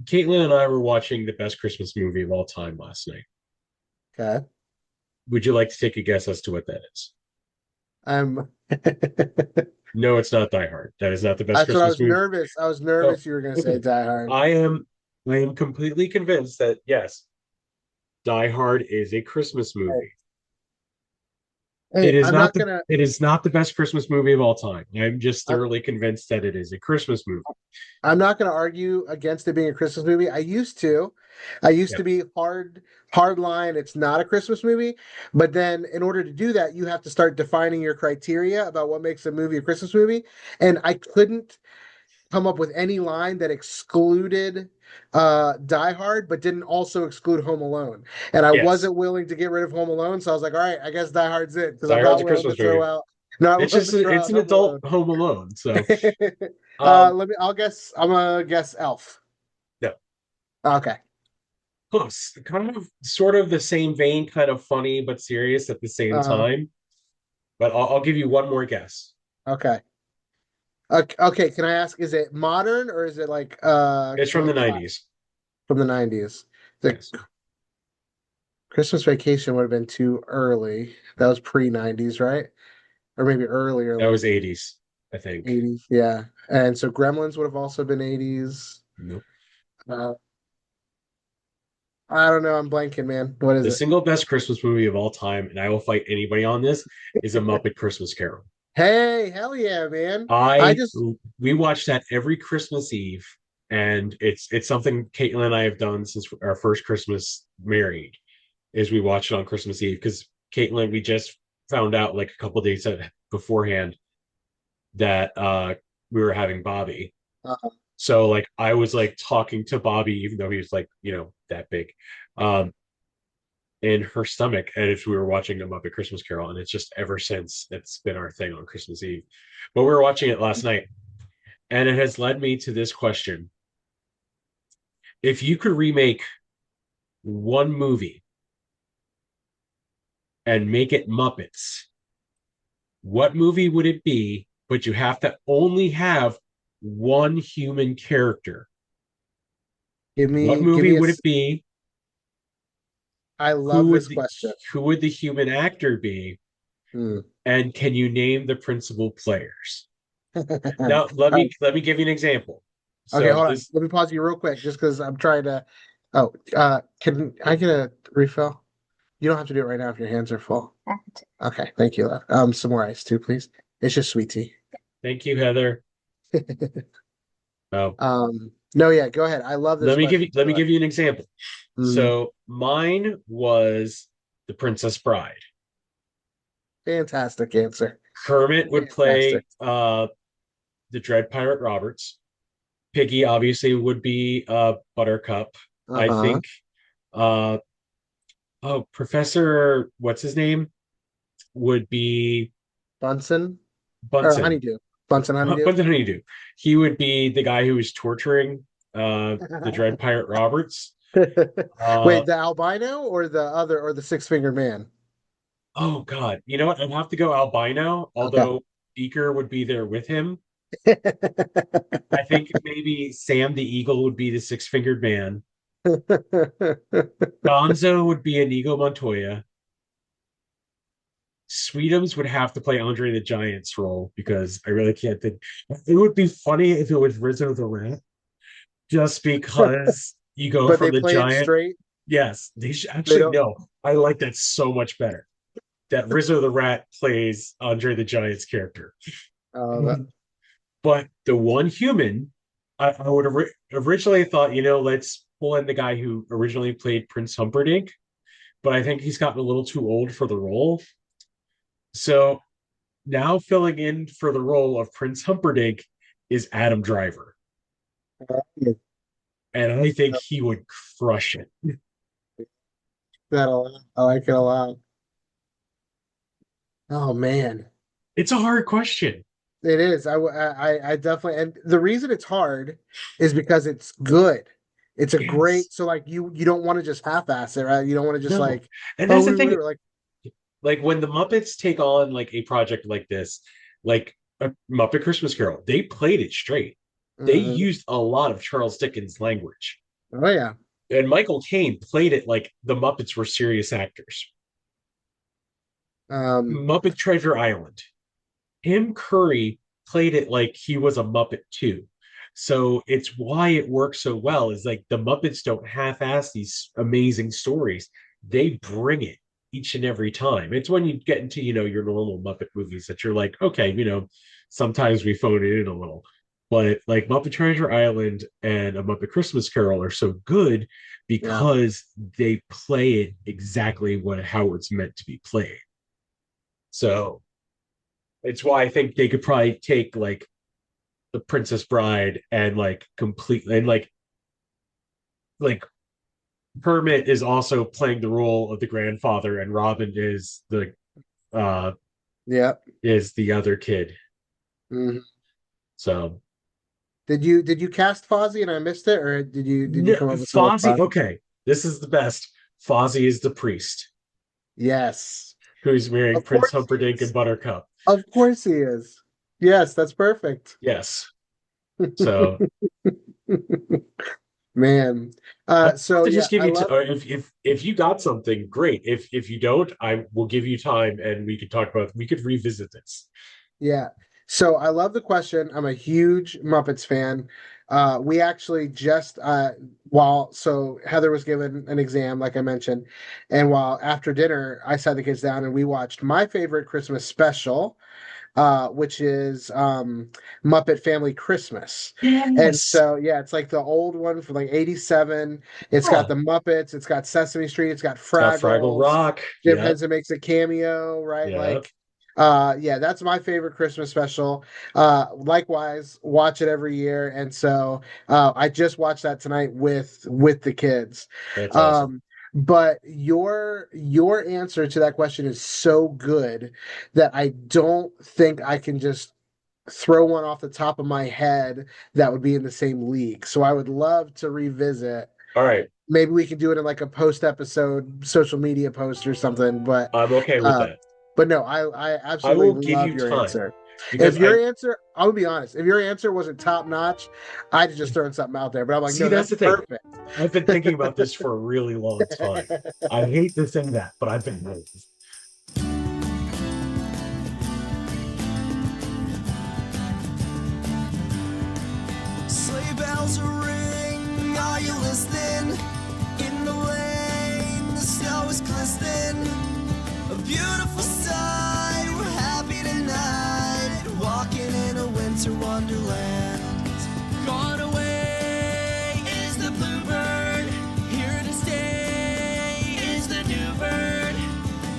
Caitlin and I were watching the best Christmas movie of all time last night. Okay. Would you like to take a guess as to what that is? I'm No, it's not Die Hard. That is not the best That's what I Christmas was movie. nervous. I was Oh, nervous you were gonna say okay. Die Hard. I am I am completely convinced that yes, Die Hard is a Christmas Hey, movie. hey, It is I'm not not the gonna it is not the best Christmas movie of all time. I'm just I'm, thoroughly convinced that it is a Christmas movie. I'm not gonna argue against it being a Christmas movie. I used Yeah. to be hard line. It's not a Christmas movie, but then in order to do that, you have to start defining your criteria about what makes a movie a Christmas movie. And I couldn't come up with any line that excluded Die Hard, but didn't also exclude Home Alone. And I Yes. wasn't willing to get rid of Home Alone, so I was like, all right, I guess Die Hard's it because Die I'm Hard's not a willing to Christmas throw movie. out not It's willing just to throw it's out an Home adult Alone. Home Alone. So um I'm gonna guess Elf. no, Okay. close. Kind of sort of the same vein, kind of funny but serious at the same Uh, time. But I'll give you one more guess. okay. Okay, can I ask, is it modern or is it like It's from the class 90s. from the 90s? The Yes. Christmas Vacation would have been too early. That was pre-90s, right? Or maybe earlier, That was like 80s, I think. 80s. Yeah. And so Gremlins would have also been 80s. Nope. Uh, I don't know. I'm blanking, man. What is The it? single best Christmas movie of all time, and I will fight anybody on this, is A Muppet Christmas Carol. Hey, hell yeah, man. I I just, we watch that every Christmas Eve, and it's something Caitlin and I have done since our first Christmas married. Is we watch it on Christmas Eve because Caitlin, we just found out like a couple days beforehand that we were having Bobby. uh, So like I was like talking to Bobby, even though he was like, that big, um, in her stomach as we were watching A Muppet Christmas Carol. And it's just ever since it's been our thing on Christmas Eve. But we were watching it last night, and it has led me to this question. If you could remake one movie and make it Muppets, what movie would it be? But you have to only have one human character. What give movie me a, would it be? I Who love would this the question. who would the human actor be? Hmm. And can you name the principal players? All Now, let right. me let me give you an example. Okay, So hold on. this Let me pause you real quick just because I'm trying to. Oh, can I get a refill? You don't have to do it right now if your hands are full. Okay, thank you. Some more ice too, please. It's just sweet tea. Thank you, Heather. Oh, No, yeah, go ahead. I love this question. let Go me ahead. give you an example. Mhm. So mine was The Princess Bride. Fantastic answer. Kermit would Fantastic. play the Dread Pirate Roberts. Piggy obviously would be Buttercup. I Uh-huh. think uh Professor what's his name would be Bunsen or Bunsen. honeydew. Bunsen honeydew. Bunsen Honeydew. He would be the guy who was torturing the Dread Pirate Roberts. Uh Wait, the albino or the other or the six-fingered man? oh god. You know what? I'd have to go albino, Okay. although Beaker would be there with him. I think maybe Sam the Eagle would be the six-fingered man. Gonzo would be Inigo Montoya. Sweetums would have to play Andre the Giant's role because I really can't think. It would be funny if it was Rizzo the Rat, just because you go But from they the play it giant. straight. Yes, they should They actually don't. no. I like that so much better. That Rizzo the Rat plays Andre the Giant's character. That, But the one human, I would have originally thought, let's pull in the guy who originally played Prince Humperdinck, but I think he's gotten a little too old for the role. So now filling in for the role of Prince Humperdinck is Adam Driver. And I think he would crush it. that a lot. I like it a lot. Oh man. It's a hard question. It is. I definitely, and the reason it's hard is because it's good. It's a Yes. great, so like you don't want to just half-ass it, right? You don't want to just No. like, And oh, that's the thing. like, Like when the Muppets take on like a project like this, like a Muppet Christmas Carol, they played it straight. They mhm. used a lot of Charles Dickens language. Oh yeah. And Michael Caine played it like the Muppets were serious actors. Um, Muppet Treasure Island. Tim Curry played it like he was a Muppet too. So it's why it works so well is like the Muppets don't half-ass these amazing stories. They bring it each and every time. It's when you get into, your normal Muppet movies that you're like, okay, sometimes we phone it in a little. But like Muppet Treasure Island and A Muppet Christmas Carol are so good yeah. because they play it exactly how it's meant to be played. So it's why I think they could probably take like the Princess Bride and like completely and like Kermit is also playing the role of the grandfather and Robin uh Yeah. is the other kid. Mhm. So Did you cast Fozzie and I missed it, or did you come up with some other Fozzie, Fozzie? okay, this is the best. Fozzie is the priest Yes. who's marrying Of Prince course he Humperdinck and is. Buttercup. Of course he is. Yes, that's perfect. Yes. So Man. I'd love So to yeah, just give I you love if you got something great. If you don't, I will give you time and we could revisit this. yeah. So I love the question. I'm a huge Muppets fan. We actually just while so Heather was given an exam, like I mentioned, and while after dinner I sat the kids down and we watched my favorite Christmas special, which is Muppet Family Christmas. And Yes. so, yeah, it's like the old one from like 87. It's got Yeah. the Muppets, it's got Sesame Street, it's got It's got Fraggle Fraggles. Rock. Jim Yeah. Henson makes a cameo, right? Yeah. Yeah, that's my favorite Christmas special. Likewise, watch it every year. And so I just watched that tonight with the kids. That's awesome. Um, but your answer to that question is so good that I don't think I can just throw one off the top of my head that would be in the same league. So I would love to revisit. All right. Maybe we can do it in like a post episode social media post or something. I'm okay with Uh, that. but no, I I absolutely will give love you your time answer. because If your I answer, I would be honest, if your answer wasn't top notch, I'd just thrown something out there. But I'm like, see no, that's that's the thing. perfect. I've been thinking about this for a really long time. I hate to say that, but I've been Sleigh bells ring, are you listening? In the lane, the snow is glistening. A beautiful sight, we're happy tonight. Walking in a winter wonderland. Gone away is the bluebird. Here to stay is the new bird.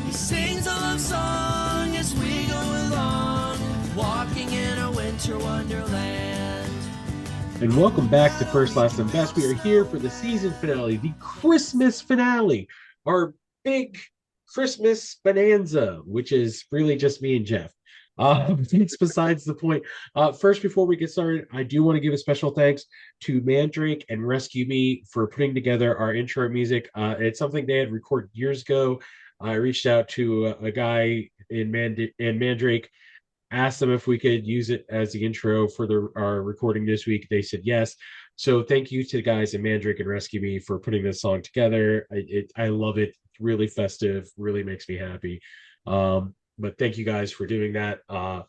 He sings a love song as we go along. Walking in a winter wonderland. and welcome back to First, Last, and Best. We are here for the season finale, the Christmas finale, our big Christmas bonanza, which is really just me and Jeff. It's besides the point. First, before we get started, I do want to give a special thanks to Mandrake and Rescue Me for putting together our intro music. It's something they had recorded years ago. I reached out to a guy in Mandrake, asked them if we could use it as the intro for our recording this week. They said yes. So thank you to the guys at Mandrake and Rescue Me for putting this song together. I love it. Really festive. Really makes me happy. But thank you guys for doing that. I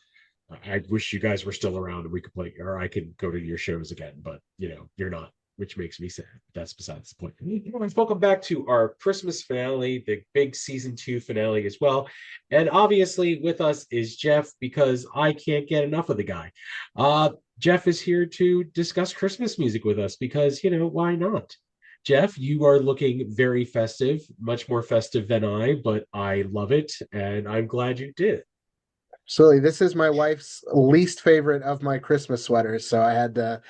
wish you guys were still around and we could play, or I could go to your shows again. But you're not, which makes me sad. That's besides the point. Anyways, welcome back to our Christmas finale, the big season 2 finale as well. And obviously, with us is Jeff because I can't get enough of the guy. Jeff is here to discuss Christmas music with us because why not? Jeff, you are looking very festive, much more festive than I, but I love it, and I'm glad you did. Absolutely. This is my wife's least favorite of my Christmas sweaters, so I had to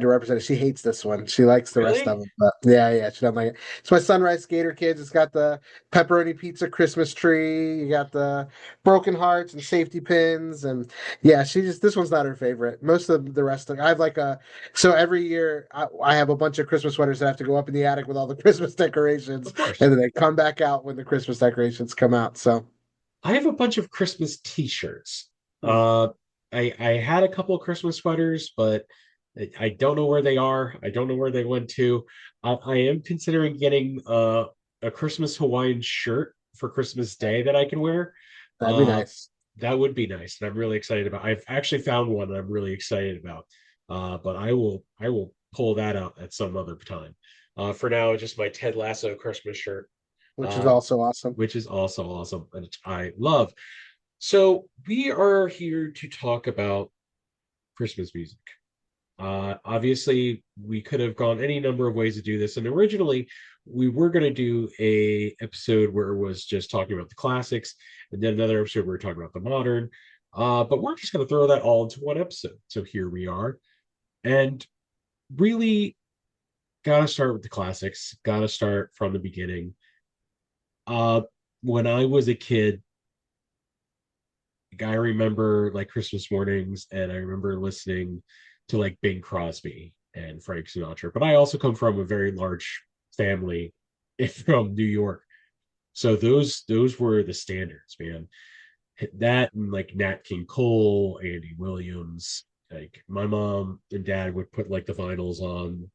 represent it. She hates this one. She likes the rest of Really? them. But yeah, she doesn't like it. It's my Sunrise Skater kids. It's got the pepperoni pizza Christmas tree. You got the broken hearts and safety pins. And yeah, this one's not her favorite. Most of the rest I have so every year I have a bunch of Christmas sweaters that have to go up in the attic with all the Christmas decorations, Of course. and then they come back out when the Christmas decorations come out. So I have a bunch of Christmas T-shirts. Uh, I had a couple of Christmas sweaters, but I don't know where they are. I don't know where they went to. I am considering getting a Christmas Hawaiian shirt for Christmas Day that I can wear. That'd be Uh, nice. that would be nice, and I'm really excited about. I've actually found one that I'm really excited about. But I will pull that out at some other time. For now, just my Ted Lasso Christmas shirt, Which is uh, also awesome. which is also awesome, and I love. So we are here to talk about Christmas music. Obviously, we could have gone any number of ways to do this, and originally we were going to do a episode where it was just talking about the classics, and then another episode where we're talking about the modern. But we're just going to throw that all into one episode. So here we are, and really got to start with the classics. Got to start from the beginning. Uh, when I was a kid, I remember like Christmas mornings, and I remember listening to like Bing Crosby and Frank Sinatra. But I also come from a very large family from New York, so those were the standards, man. That and like Nat King Cole, Andy Williams. Like my mom and dad would put like the vinyls on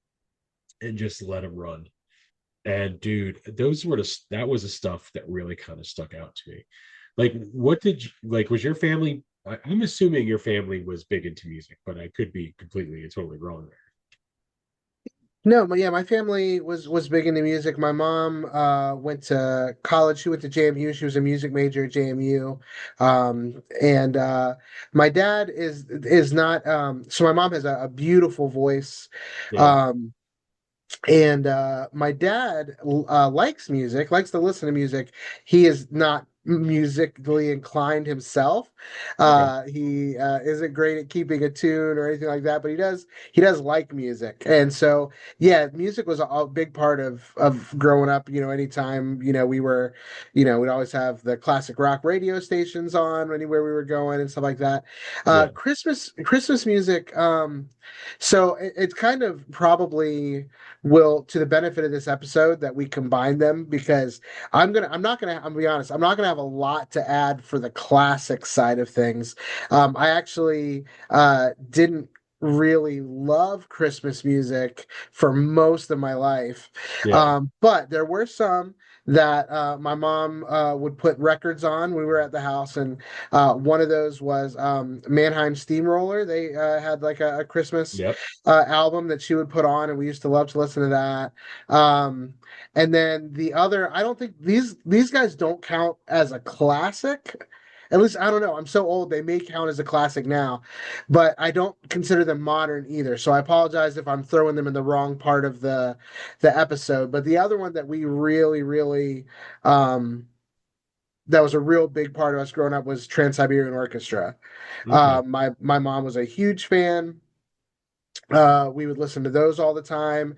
and just let them run. And dude, that was the stuff that really kind of stuck out to me. Like, what did you like? Was your family? I'm assuming your family was big into music, but I could be completely and totally wrong there. No, but yeah, my family was big into music. My mom went to college. She went to JMU. She was a music major at JMU. And my dad is not so my mom has a beautiful voice. Yeah. Um and my dad likes music, likes to listen to music. He is not musically inclined himself. Okay. He isn't great at keeping a tune or anything like that, but he does like music. And so yeah, music was a big part of growing up. Anytime we were, we'd always have the classic rock radio stations on anywhere we were going and stuff like that. Yeah. Christmas music. So it's kind of probably will to the benefit of this episode that we combine them because I'm gonna be honest, I'm not gonna have a lot to add for the classic side of things. I actually didn't really love Christmas music for most of my life. Yeah. But there were some that my mom would put records on. We were at the house, and one of those was Mannheim Steamroller. They had like a Christmas Yep. album that she would put on, and we used to love to listen to that. Um, and then the other, I don't think these guys don't count as a classic. At least I don't know. I'm so old; they may count as a classic now, but I don't consider them modern either. So I apologize if I'm throwing them in the wrong part of the episode. But the other one that we really, really that was a real big part of us growing up was Trans Siberian Orchestra. Okay. My mom was a huge fan. We would listen to those all the time.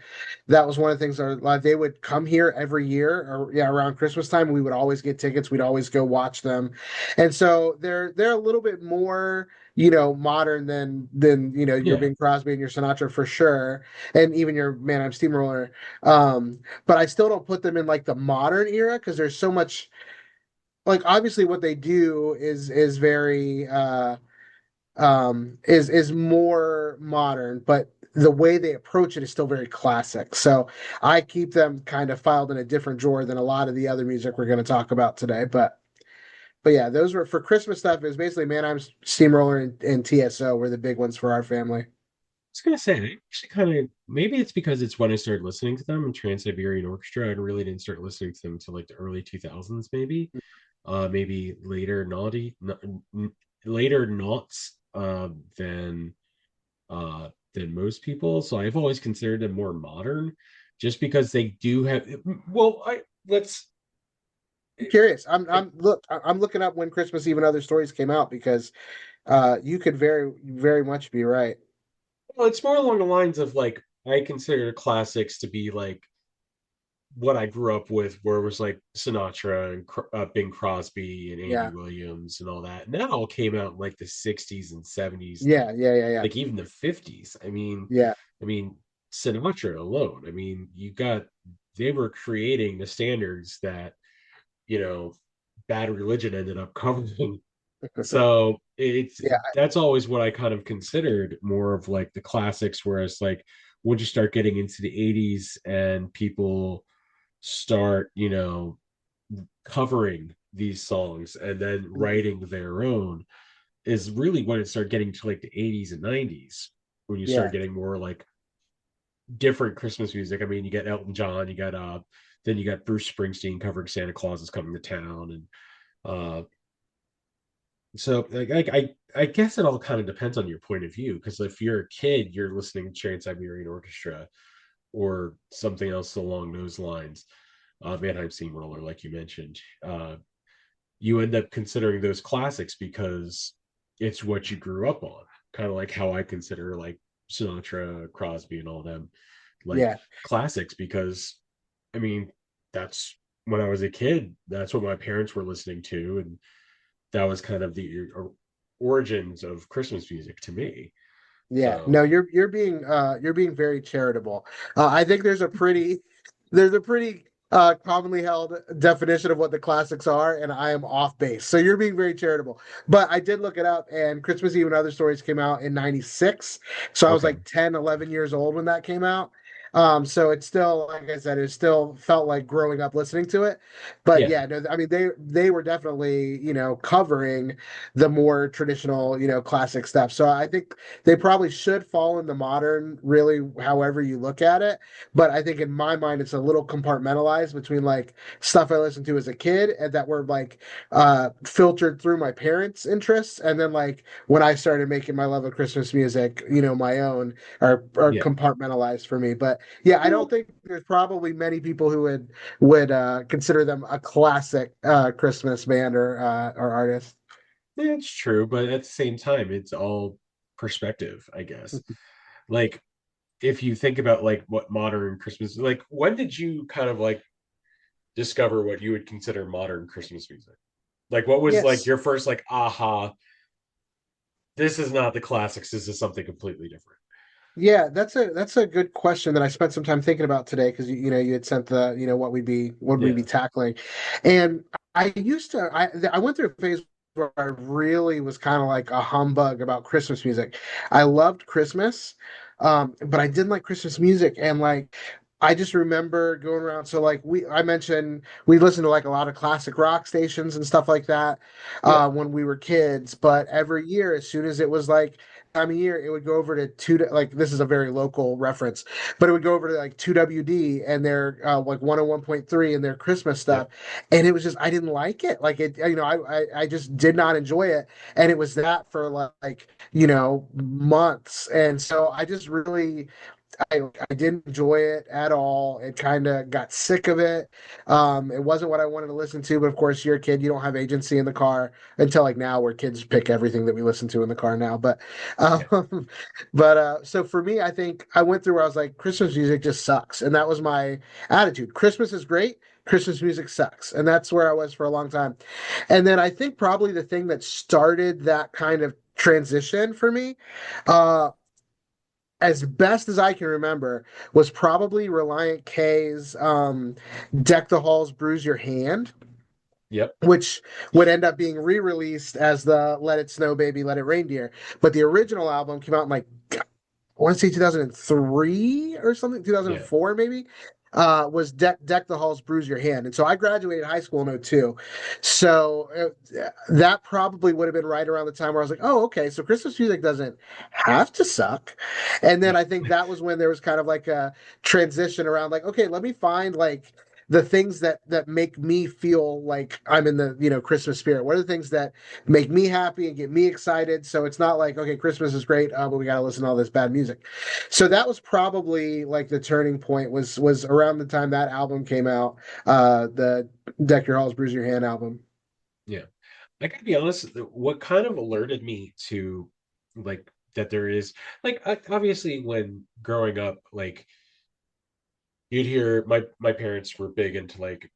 That was one of the things that they would come here every year, or yeah, around Christmas time. We would always get tickets. We'd always go watch them, and so they're a little bit more, modern than your Yeah. Bing Crosby and your Sinatra for sure, and even your Mannheim Steamroller. But I still don't put them in like the modern era because there's so much. Like obviously, what they do is very is more modern, but the way they approach it is still very classic. So I keep them kind of filed in a different drawer than a lot of the other music we're going to talk about today. But yeah, those were for Christmas stuff. It was basically Mannheim Steamroller and TSO were the big ones for our family. I was gonna say, I actually kind of maybe it's because it's when I started listening to them, Trans Siberian Orchestra. I really didn't start listening to them until like the early 2000s, maybe. Maybe later later noughts than most people. So I've always considered them more modern, just because they do have. Well, I let's. I'm curious. I'm looking up when Christmas Eve and Other Stories came out because you could very very much be right. Well, it's more along the lines of like I consider classics to be like what I grew up with, where it was like Sinatra and Bing Crosby and Andy Yeah. Williams and all that. And that all came out in like the 60s and 70s, Yeah, yeah, yeah, yeah. like even the 50s. Yeah. I mean, Sinatra alone. I mean, they were creating the standards that, you know, Bad Religion ended up covering. So it's Yeah, that's always what I kind of considered more of like the classics, whereas like once you start getting into the 80s and people start, covering these songs and then writing their own is really when it started getting to like the 80s and 90s when you start yeah, getting more like different Christmas music. I mean, you get Elton John, you got then you got Bruce Springsteen covering Santa Claus is Coming to Town, and uh so I guess it all kind of depends on your point of view, because if you're a kid, you're listening to Trans-Siberian Orchestra or something else along those lines, Mannheim Steamroller, like you mentioned. You end up considering those classics because it's what you grew up on. Kind of like how I consider like Sinatra, Crosby, and all them like yeah. classics because I mean that's when I was a kid. That's what my parents were listening to, and that was kind of the origins of Christmas music to me. Yeah, So no, you're being very charitable. I think there's a pretty commonly held definition of what the classics are, and I am off base. So you're being very charitable. But I did look it up, and Christmas Eve and Other Stories came out in 96. So I was okay, like 10, 11 years old when that came out. So it's still, like I said, it still felt like growing up listening to it. But yeah, yeah, no, I mean they were definitely, covering the more traditional, classic stuff. So I think they probably should fall in the modern, really, however you look at it. But I think in my mind, it's a little compartmentalized between like stuff I listened to as a kid and that were like filtered through my parents' interests, and then like when I started making my love of Christmas music, my own, are yeah. compartmentalized for me. But yeah, I don't Well, think there's probably many people who would consider them a classic Christmas band or artist. yeah, it's true, but at the same time, it's all perspective, I guess. Like if you think about like what modern Christmas, like when did you kind of like discover what you would consider modern Christmas music? Like what was like Yes. your first like aha, this is not the classics, this is something completely different. Yeah, that's a good question that I spent some time thinking about today because you had sent the what we'd be Yeah. tackling, and I went through a phase where I really was kind of like a humbug about Christmas music. I loved Christmas, but I didn't like Christmas music, and like I just remember going around. So like I mentioned we listened to like a lot of classic rock stations and stuff like that Yeah. when we were kids, but every year as soon as it was like time of year, it would go over to like this is a very local reference, but it would go over to like 2WD and their like 101.3 and their Christmas Yeah. stuff. And it was just I didn't like it. Like it, I just did not enjoy it. And it was that for like, months. And so I just really I didn't enjoy it at all. It kind of got sick of it. It wasn't what I wanted to listen to, but of course, you're a kid, you don't have agency in the car until like now, where kids pick everything that we listen to in the car now. But, Yeah. um, so for me, I think I went through where I was like, Christmas music just sucks, and that was my attitude. Christmas is great. Christmas music sucks, and that's where I was for a long time. And then I think probably the thing that started that kind of transition for me, uh, as best as I can remember, was probably Reliant K's Deck the Halls, Bruise Your Hand, Yep. which would end up being re-released as the Let It Snow Baby, Let It Reindeer. But the original album came out in like I want to say 2003 or something, Yeah. 2004 maybe. Was Deck the Halls, Bruise Your Hand. And so I graduated high school in '02. So that probably would have been right around the time where I was like, oh, okay, so Christmas music doesn't have to suck. And then No. I think that was when there was kind of like a transition around like, okay, let me find like the things that make me feel like I'm in the, Christmas spirit. What are the things that make me happy and get me excited? So it's not like, okay, Christmas is great, but we got to listen to all this bad music. So that was probably like the turning point was around the time that album came out, the Deck Your Halls, Bruise Your Hand album. Yeah. I gotta be honest, what kind of alerted me to like that there is like obviously when growing up, like you'd hear my parents were big into like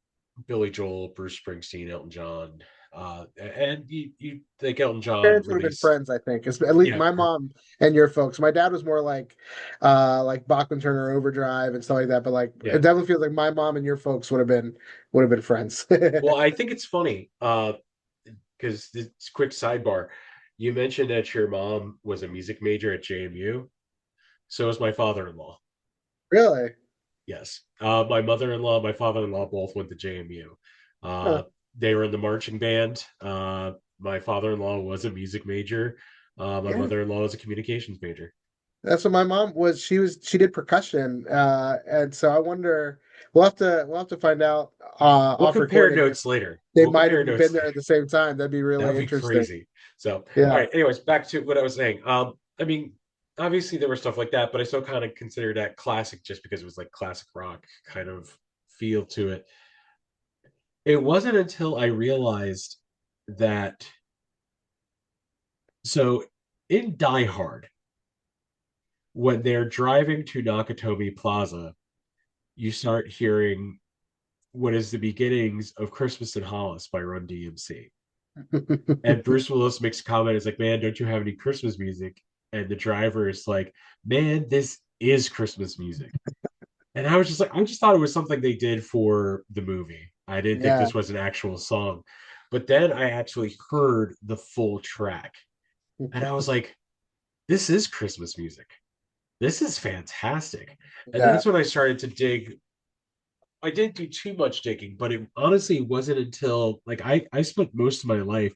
Billy Joel, Bruce Springsteen, Elton John, and you think Elton John Parents would have been release, friends, I think. At least yeah, my mom and your folks. My dad was more like Bachman Turner Overdrive and stuff like that. But like it yeah. definitely feels like my mom and your folks would have been friends. Well, I think it's funny. because this quick sidebar, you mentioned that your mom was a music major at JMU. So was my father-in-law. Really? Yes. My mother-in-law, my father-in-law both went to JMU. Huh. Uh, they were in the marching band. My father-in-law was a music major. My Yeah. mother-in-law was a communications major. That's what my mom was. She did percussion, and so I wonder. We'll have to find out We'll off compare recording if notes later. they We'll might compare have been notes there later. at the same time. That'd be That really would be interesting. crazy. So, all Yeah. right. Anyways, back to what I was saying. I mean, obviously there was stuff like that, but I still kind of consider that classic just because it was like classic rock kind of feel to it. It wasn't until I realized that so in Die Hard, when they're driving to Nakatomi Plaza, you start hearing what is the beginnings of Christmas in Hollis by Run DMC. And Bruce Willis makes a comment, it's like, man, don't you have any Christmas music? And the driver is like, man, this is Christmas music. And I was just like, I just thought it was something they did for the movie. I didn't think Yeah. this was an actual song. But then I actually heard the full track. And I was like, this is Christmas music. This is fantastic. And Yeah. that's when I started to dig. I didn't do too much digging, but it honestly wasn't until like I spent most of my life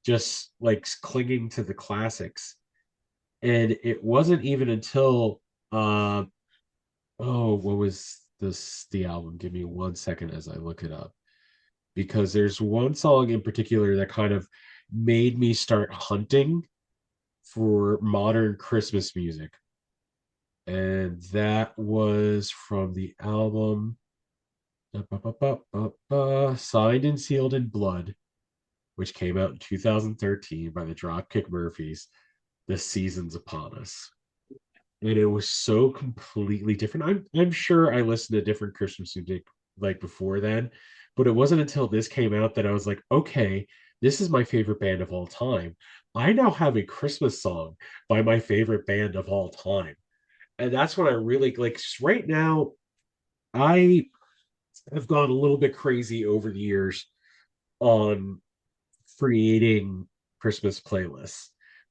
just like clinging to the classics. And it wasn't even until uh what was this the album? Give me 1 second as I look it up. Because there's one song in particular that kind of made me start hunting for modern Christmas music. And that was from the album Signed and Sealed in Blood, which came out in 2013 by the Dropkick Murphys. The Seasons Upon Us. And it was so completely different. I'm sure I listened to different Christmas music like before then, but it wasn't until this came out that I was like, okay, this is my favorite band of all time. I now have a Christmas song by my favorite band of all time. And that's when I really like right now, I have gone a little bit crazy over the years on creating Christmas playlists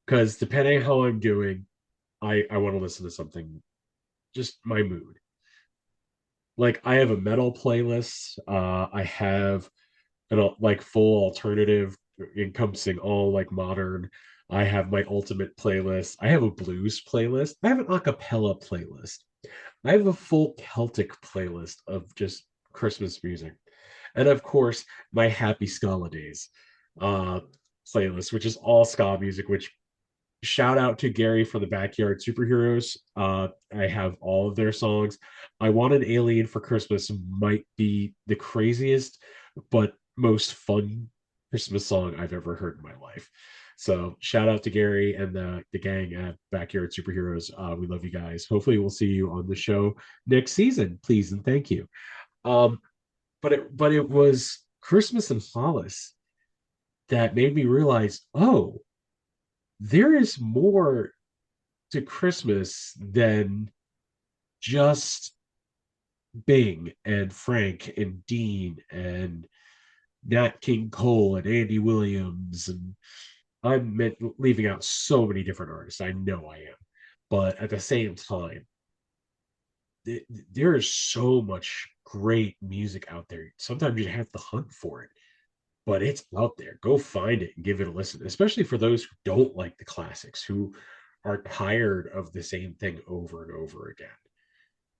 because depending on how I'm doing, I want to listen to something just my mood. Like I have a metal playlist. I have an like full alternative encompassing all like modern. I have my ultimate playlist. I have a blues playlist. I have an acapella playlist. I have a full Celtic playlist of just Christmas music. And of course, my Happy Scala uh playlist, which is all ska music, which shout out to Gary from the Backyard Superheroes. I have all of their songs. I Want an Alien for Christmas might be the craziest but most fun Christmas song I've ever heard in my life. So shout out to Gary and the gang at Backyard Superheroes. We love you guys. Hopefully we'll see you on the show next season. Please and thank you. Um, but it was Christmas in Hollis that made me realize, oh, there is more to Christmas than just Bing and Frank and Dean and Nat King Cole and Andy Williams. And I'm leaving out so many different artists. I know I am. But at the same time, there is so much great music out there. Sometimes you have to hunt for it, but it's out there. Go find it and give it a listen, especially for those who don't like the classics, who are tired of the same thing over and over again.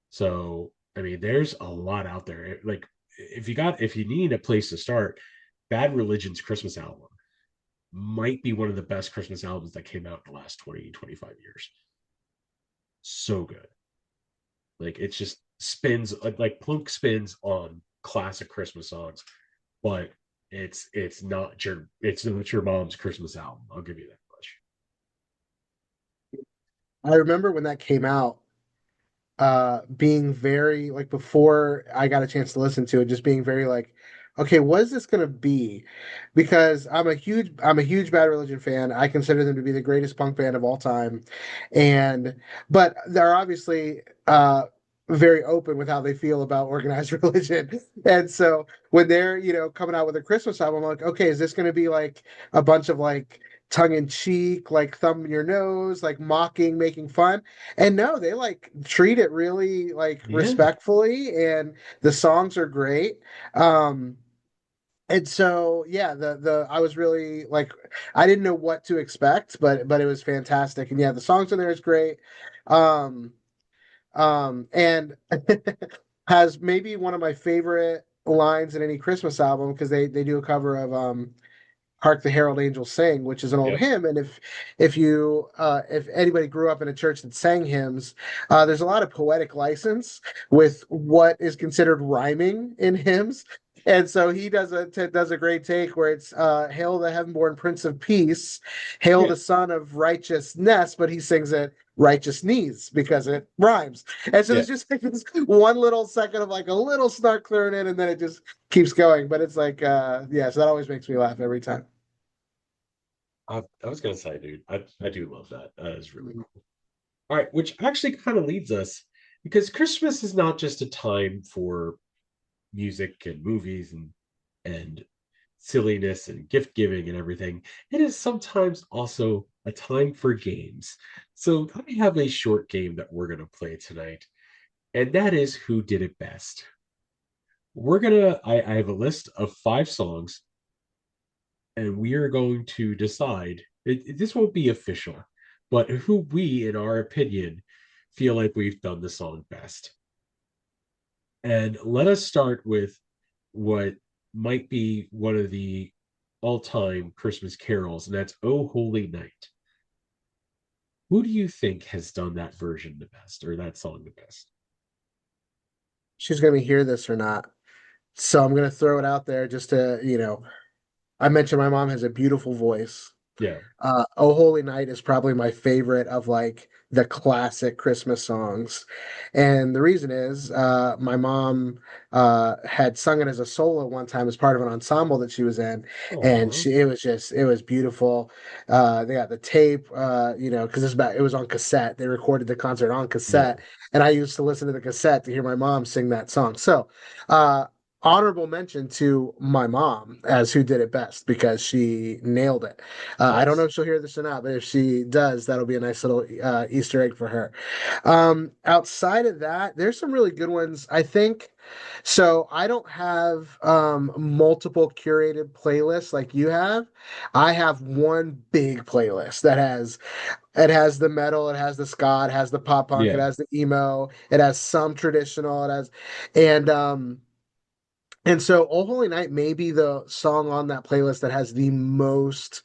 So, I mean, there's a lot out there. Like, if you need a place to start, Bad Religion's Christmas album might be one of the best Christmas albums that came out in the last 20-25 years. So good. Like, it just spins, like Plunk spins on classic Christmas songs, but it's not your mom's Christmas album. I'll give you that much. I remember when that came out, being very like before I got a chance to listen to it, just being very like, okay, what is this gonna be? Because I'm a huge Bad Religion fan. I consider them to be the greatest punk band of all time. And but there are obviously very open with how they feel about organized religion. And so when they're, coming out with a Christmas album, I'm like, okay, is this going to be like a bunch of like tongue in cheek, like thumb in your nose, like mocking, making fun? And no, they like treat it really like Yeah, respectfully, and the songs are great. Um, and so yeah, the I was really like, I didn't know what to expect, but it was fantastic. And yeah, the songs in there is great. Um, and has maybe one of my favorite lines in any Christmas album, because they do a cover of Hark the Herald Angels Sing, which is an old yep, hymn. And if anybody grew up in a church that sang hymns, there's a lot of poetic license with what is considered rhyming in hymns. And so he does a great take where it's Hail the heaven-born Prince of Peace, Hail yeah, the Son of Righteousness, but he sings it righteous knees because it rhymes. And so yeah. there's just like this one little second of like a little snark clearing in, and then it just keeps going. But it's like yeah, so that always makes me laugh every time. I was gonna say, dude, I do love that. That is really Mhm. cool. All right, which actually kind of leads us because Christmas is not just a time for music and movies and silliness and gift giving and everything. It is sometimes also a time for games. So I have a short game that we're gonna play tonight, and that is Who Did It Best. I have a list of 5 songs, and we are going to decide. This won't be official, but who we, in our opinion, feel like we've done the song best. And let us start with what might be one of the all-time Christmas carols, and that's "Oh Holy Night." Who do you think has done that version the best, or that song the best? She's gonna hear this or not. So I'm gonna throw it out there just to, I mentioned my mom has a beautiful voice. Yeah. Oh Holy Night is probably my favorite of like the classic Christmas songs. And the reason is my mom had sung it as a solo one time as part of an ensemble that she was in. And Oh, it was beautiful. They got the tape, because it was on cassette. They recorded the concert on yeah. cassette. And I used to listen to the cassette to hear my mom sing that song. So, uh, honorable mention to my mom as who did it best because she nailed it. I don't know Nice. if she'll hear this or not, but if she does, that'll be a nice little Easter egg for her. Outside of that, there's some really good ones, I think. So I don't have multiple curated playlists like you have. I have one big playlist that has the metal, it has the ska, it has the pop punk, it Yeah. has the emo, it has some traditional, it has and um and so Oh Holy Night may be the song on that playlist that has the most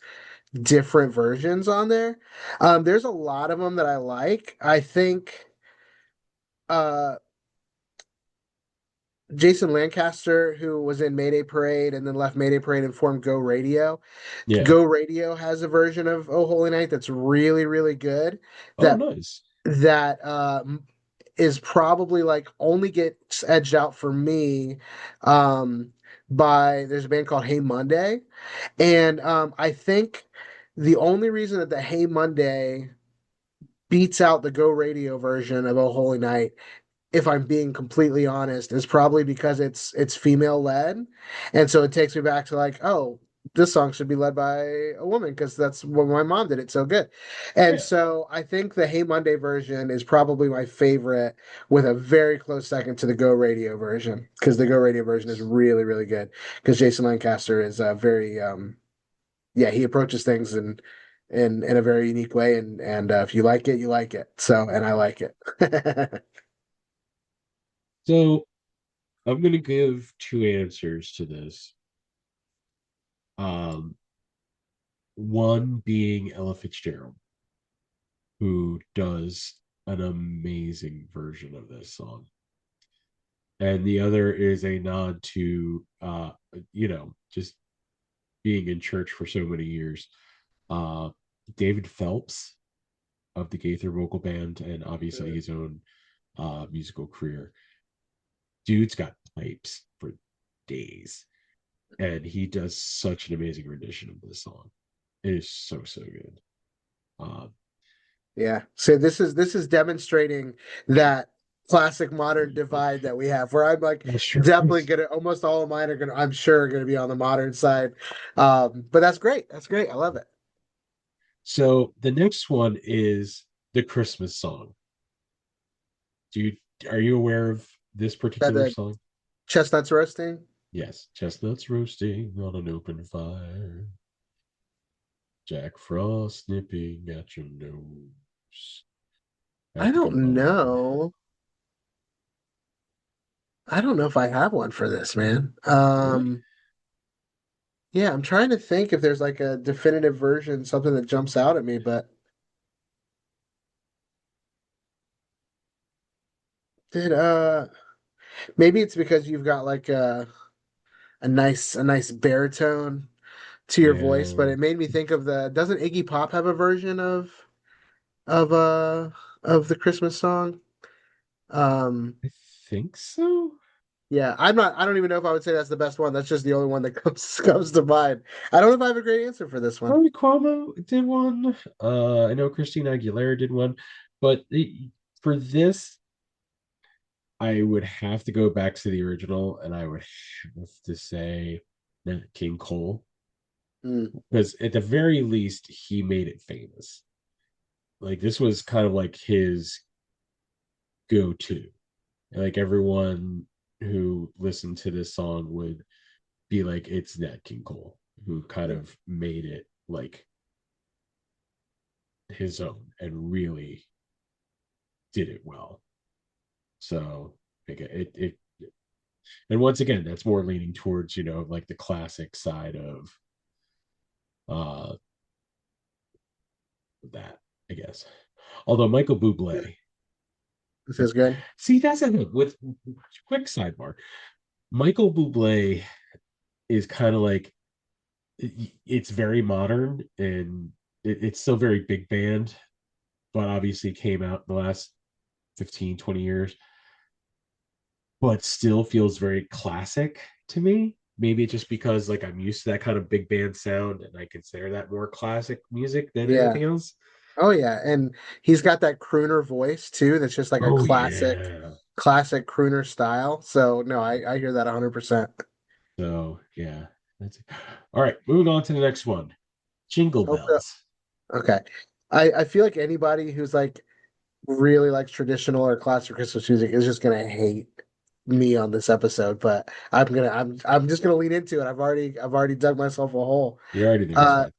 different versions on there. There's a lot of them that I like. I think uh, Jason Lancaster, who was in Mayday Parade and then left Mayday Parade and formed Go Radio. Yeah. Go Radio has a version of Oh Holy Night that's really, really good. Oh, That nice. that is probably like only gets edged out for me by there's a band called Hey Monday, and I think the only reason that the Hey Monday beats out the Go Radio version of Oh Holy Night, if I'm being completely honest, is probably because it's female led, and so it takes me back to like, oh, this song should be led by a woman because that's when my mom did it so good. And Yeah. so I think the Hey Monday version is probably my favorite, with a very close second to the Go Radio version, because the Go Radio version is really, really good because Jason Lancaster is very yeah, he approaches things in a very unique way, and if you like it, you like it. So, and I like it. So I'm gonna give 2 answers to this. Um, One being Ella Fitzgerald, who does an amazing version of this song. And the other is a nod to just being in church for so many years. Uh David Phelps of the Gaither Vocal Band, and obviously his own musical career. Dude's got pipes for days, and he does such an amazing rendition of this song. It is so so good. Uh, Yeah. So this is demonstrating that classic modern divide that we have, where I'm like That's true. definitely gonna almost all of mine are gonna I'm sure gonna be on the modern side. But that's great. That's great. I love it. So the next one is the Christmas song. Do you are you aware of this particular The song? chestnuts roasting. Yes, chestnuts roasting on an open fire, Jack Frost nipping at your nose I at the don't campfire. know. I don't know if I have one for this, man. Really? Yeah, I'm trying to think if there's like a definitive version, something that jumps out at me, but did maybe it's because you've got like a nice baritone to your voice, but Yeah, it made me think of the doesn't Iggy Pop have a version of uh of the Christmas song? Um I think so. yeah, I don't even know if I would say that's the best one. That's just the only one that comes to mind. I don't know if I have a great answer for this one. Rory Cuomo did one. I know Christina Aguilera did one, but for this, I would have to go back to the original, and I would have to say Nat King Cole, Mm, because at the very least, he made it famous. Like this was kind of like his go-to. Like everyone who listened to this song would be like, "It's Nat King Cole," who kind mm. of made it like his own and really did it well. So like, it and once again, that's more leaning towards like the classic side of uh that, I guess. Although Michael Bublé, This is good. see, that's a with quick sidebar. Michael Bublé is kind of like it's very modern and it's still very big band, but obviously came out in the last 15-20 years, but still feels very classic to me. Maybe it's just because like I'm used to that kind of big band sound and I consider that more classic music than Yeah. anything else. Oh yeah, and he's got that crooner voice too. That's just like a Oh classic, yeah. classic crooner style. So no, I hear that 100%. So yeah, that's it. All right. Moving on to the next one. Jingle Oh, bells. okay. I feel like anybody who's like really likes traditional or classic Christmas music is just gonna hate me on this episode, but I'm just gonna lean into it. I've already dug myself a hole. You're already there. It's Uh, fine.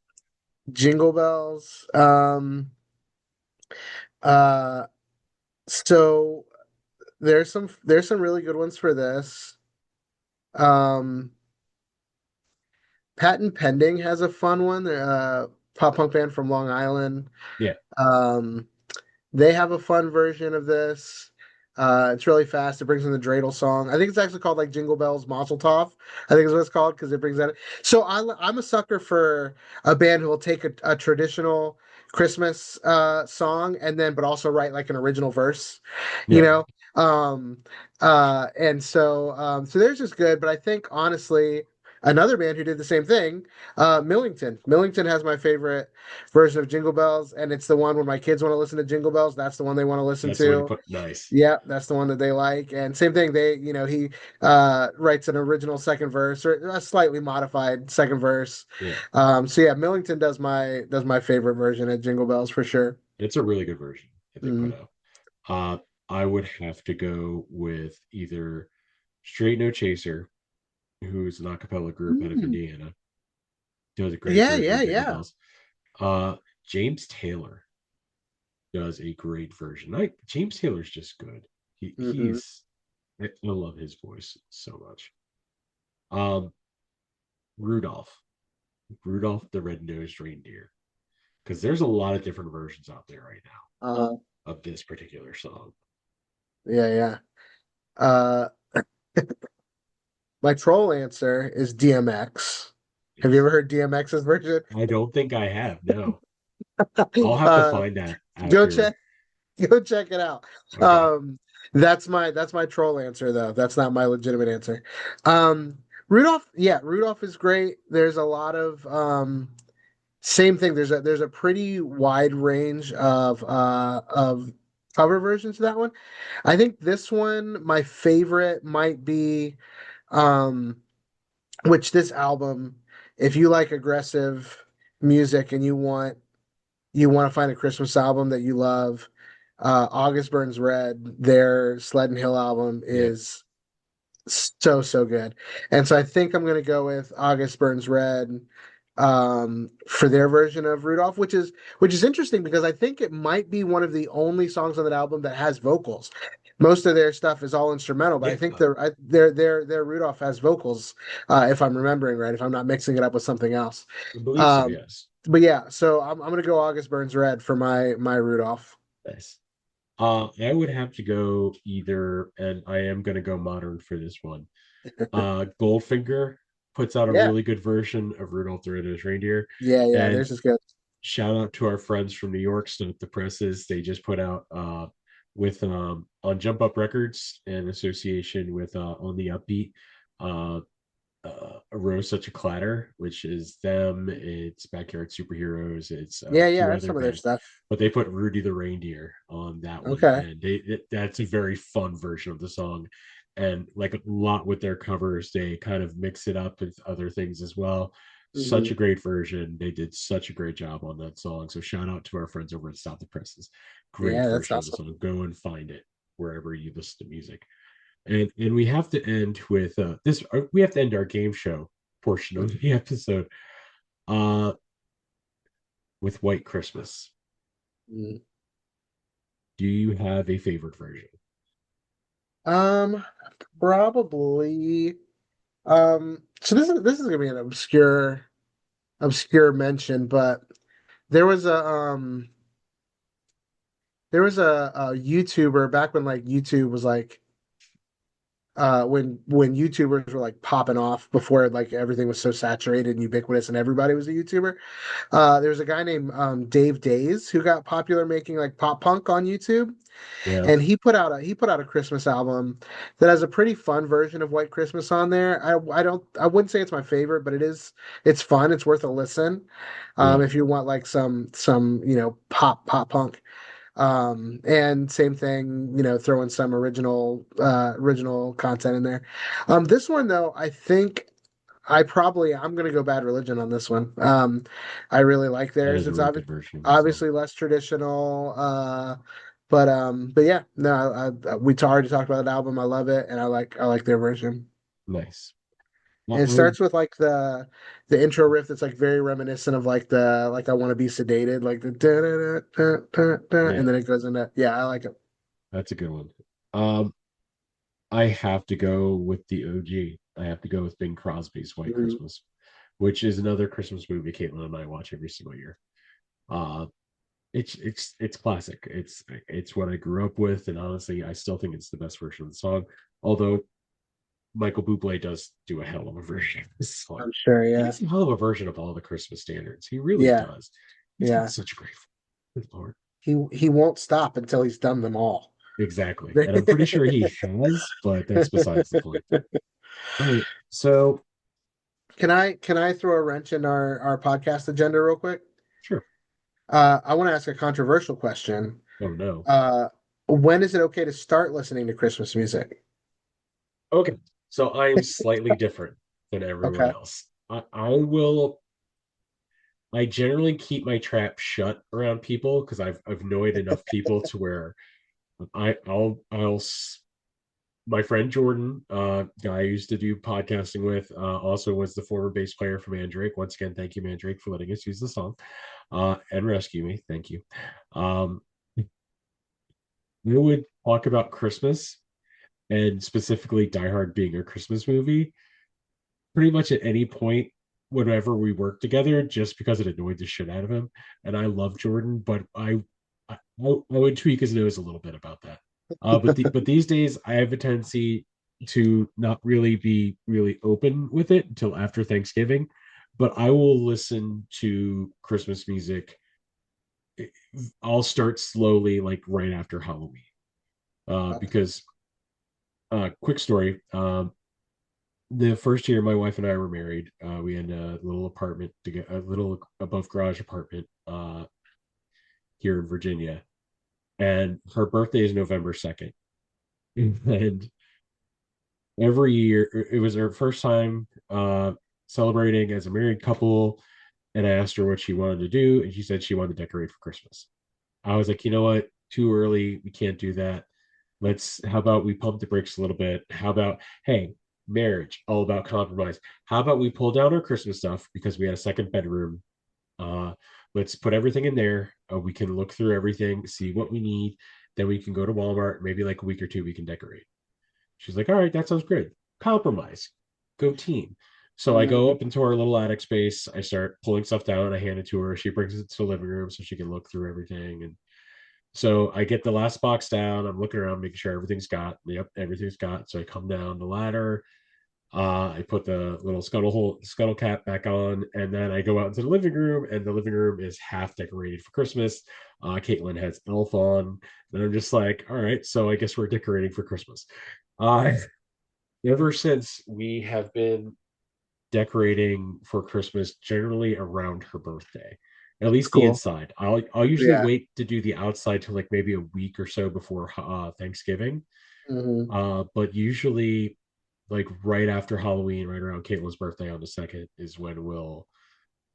Jingle Bells. Uh, so there's some really good ones for this. Um, Patent Pending has a fun one. Pop punk band from Long Island. Yeah. Um, They have a fun version of this. It's really fast. It brings in the dreidel song. I think it's actually called like Jingle Bells Mazel Tov. I think is what it's called because it brings that. So I'm a sucker for a band who will take a traditional Christmas song and then but also write like an original verse, you Yeah. know. Um, and so theirs is good, but I think honestly another band who did the same thing, Millington. Millington has my favorite version of Jingle Bells, and it's the one when my kids want to listen to Jingle Bells. That's the one they want to listen That's the one you to. put. Nice. Yeah, that's the one that they like. And same thing, he writes an original second verse or a slightly modified second verse. Yeah. So yeah, Millington does my favorite version of Jingle Bells for sure. It's a really good version that they put Mm. out. Uh, I would have to go with either Straight No Chaser, who's an a cappella group out of Mm. Indiana, does a great Yeah, version yeah, of Jingle yeah. Bells. James Taylor does a great version. James Taylor's just good. Mm-mm. I love his voice so much. Um, Rudolph, Rudolph the Red-Nosed Reindeer, because there's a lot of different versions out there right now Uh, of this particular song. yeah, yeah. Uh, my troll answer is DMX. Have you Yes. ever heard DMX's version? I don't think I have. No, I'll have to Uh, find that go after. check Go check it out. Okay. That's my troll answer though. That's not my legitimate answer. Rudolph, yeah, Rudolph is great. There's a lot of same thing. There's a pretty wide range of cover versions of that one. I think this one, my favorite might be, um, which this album, if you like aggressive music and you want to find a Christmas album that you love, August Burns Red, their Sled and Hill album Yeah. is so so good. And so I think I'm gonna go with August Burns Red for their version of Rudolph, which is interesting because I think it might be one of the only songs on that album that has vocals. Most of their stuff is all instrumental, but I Yeah, think I their Rudolph has vocals, if I'm remembering right, if I'm not mixing it up with something else. believe so. Um, Yes. but yeah, so I'm gonna go August Burns Red for my Rudolph. Nice. I would have to go either, and I am going to go modern for this one. Goldfinger puts out a Yeah, really good version of Rudolph the Red-Nosed Reindeer, yeah, and theirs is good. shout out to our friends from New York, Stop the Presses. They just put out with on Jump Up Records in association with On the Upbeat, uh, A Rose Such a Clatter, which is them. It's Backyard Superheroes. It's a Yeah, few that's other some of their bands, stuff. but they put Rudy the Reindeer on that one, Okay. and that's a very fun version of the song. And like a lot with their covers, they kind of mix it up with other things as well. Such a Hmm. great version. They did such a great job on that song. So shout out to our friends over at Stop the Presses. Great Yeah, that's version of the awesome. song. Go and find it wherever you listen to music. And we have to end with this. We have to end our game show portion of the episode uh, with White Christmas. Mm. Do you have a favorite version? Um, Probably. So this is gonna be an obscure mention, but there was a um there was a YouTuber back when like YouTube was like when YouTubers were like popping off before like everything was so saturated and ubiquitous and everybody was a YouTuber. There was a guy named Dave Days who got popular making like pop punk on YouTube. Yeah, And he put out a Christmas album that has a pretty fun version of White Christmas on there. I wouldn't say it's my favorite, but it's fun. It's worth a listen. yeah, If you want like some pop punk. And same thing, throw in some original content in there. This one though, I think I'm gonna go Bad Religion on this one. I really like that theirs. is a It's really good version of the song. obviously less traditional. But yeah, no, we already talked about that album. I love it, and I like their version. Nice. And it Well, starts with like the intro riff that's like very reminiscent of like the like I want to be sedated, like the da, da, da, da, da, da, yeah, and then it goes into yeah, I like it. that's a good one. Um, I have to go with the OG. I have to go with Bing Crosby's White Mhm. Christmas, which is another Christmas movie Caitlin and I watch every single year. Uh, it's classic. It's what I grew up with, and honestly, I still think it's the best version of the song. Although Michael Bublé does do a hell of a version of this song. I'm sure, He yeah, does a hell of a version of all the Christmas standards. He really yeah, does. He's got yeah. such a great. Good Lord. He won't stop until he's done them all. Exactly. And I'm pretty sure he has, but that's besides the point. All right. So, Can I throw a wrench in our podcast agenda real quick? sure. I want to ask a controversial question. Oh, no. Uh, when is it okay to start listening to Christmas music? Okay. So I am slightly different than everyone Okay. else. I generally keep my trap shut around people because I've annoyed enough people to where I'll my friend Jordan, guy I used to do podcasting with, also was the former bass player for Mandrake. Once again, thank you, Mandrake, for letting us use the song and rescue me. Thank you. Um, we would talk about Christmas and specifically Die Hard being a Christmas movie pretty much at any point whenever we worked together, just because it annoyed the shit out of him. And I love Jordan, but I would tweak his nose a little bit about that. But these days I have a tendency to not really be really open with it until after Thanksgiving. But I will listen to Christmas music. I'll start slowly, like right after Halloween, because quick story. The first year my wife and I were married, we had a little apartment to get a little above garage apartment here in Virginia. and her birthday is November 2nd. And every year, it was her first time celebrating as a married couple. And I asked her what she wanted to do, and she said she wanted to decorate for Christmas. I was like, you know what? Too early. We can't do that. How about we pump the brakes a little bit? How about, hey, marriage, all about compromise. How about we pull down our Christmas stuff because we had a second bedroom? Uh, let's put everything in there. We can look through everything, see what we need. Then we can go to Walmart. Maybe like a week or two, we can decorate. She's like, all right, that sounds good. Compromise. Go team. So I go Mhm. up into our little attic space. I start pulling stuff down. I hand it to her. She brings it to the living room so she can look through everything. And so I get the last box down. I'm looking around, making sure everything's got. Yep, everything's got. So I come down the ladder. I put the little scuttle cap back on, and then I go out into the living room, and the living room is half decorated for Christmas. Caitlin has Elf on, and I'm just like, all right, so I guess we're decorating for Christmas. Uh, Ever since we have been decorating for Christmas generally around her birthday, at It's least the cool. inside. I'll usually Yeah. wait to do the outside till like maybe a week or so before Thanksgiving. Hmm. But usually like right after Halloween, right around Caitlin's birthday on the second is when we'll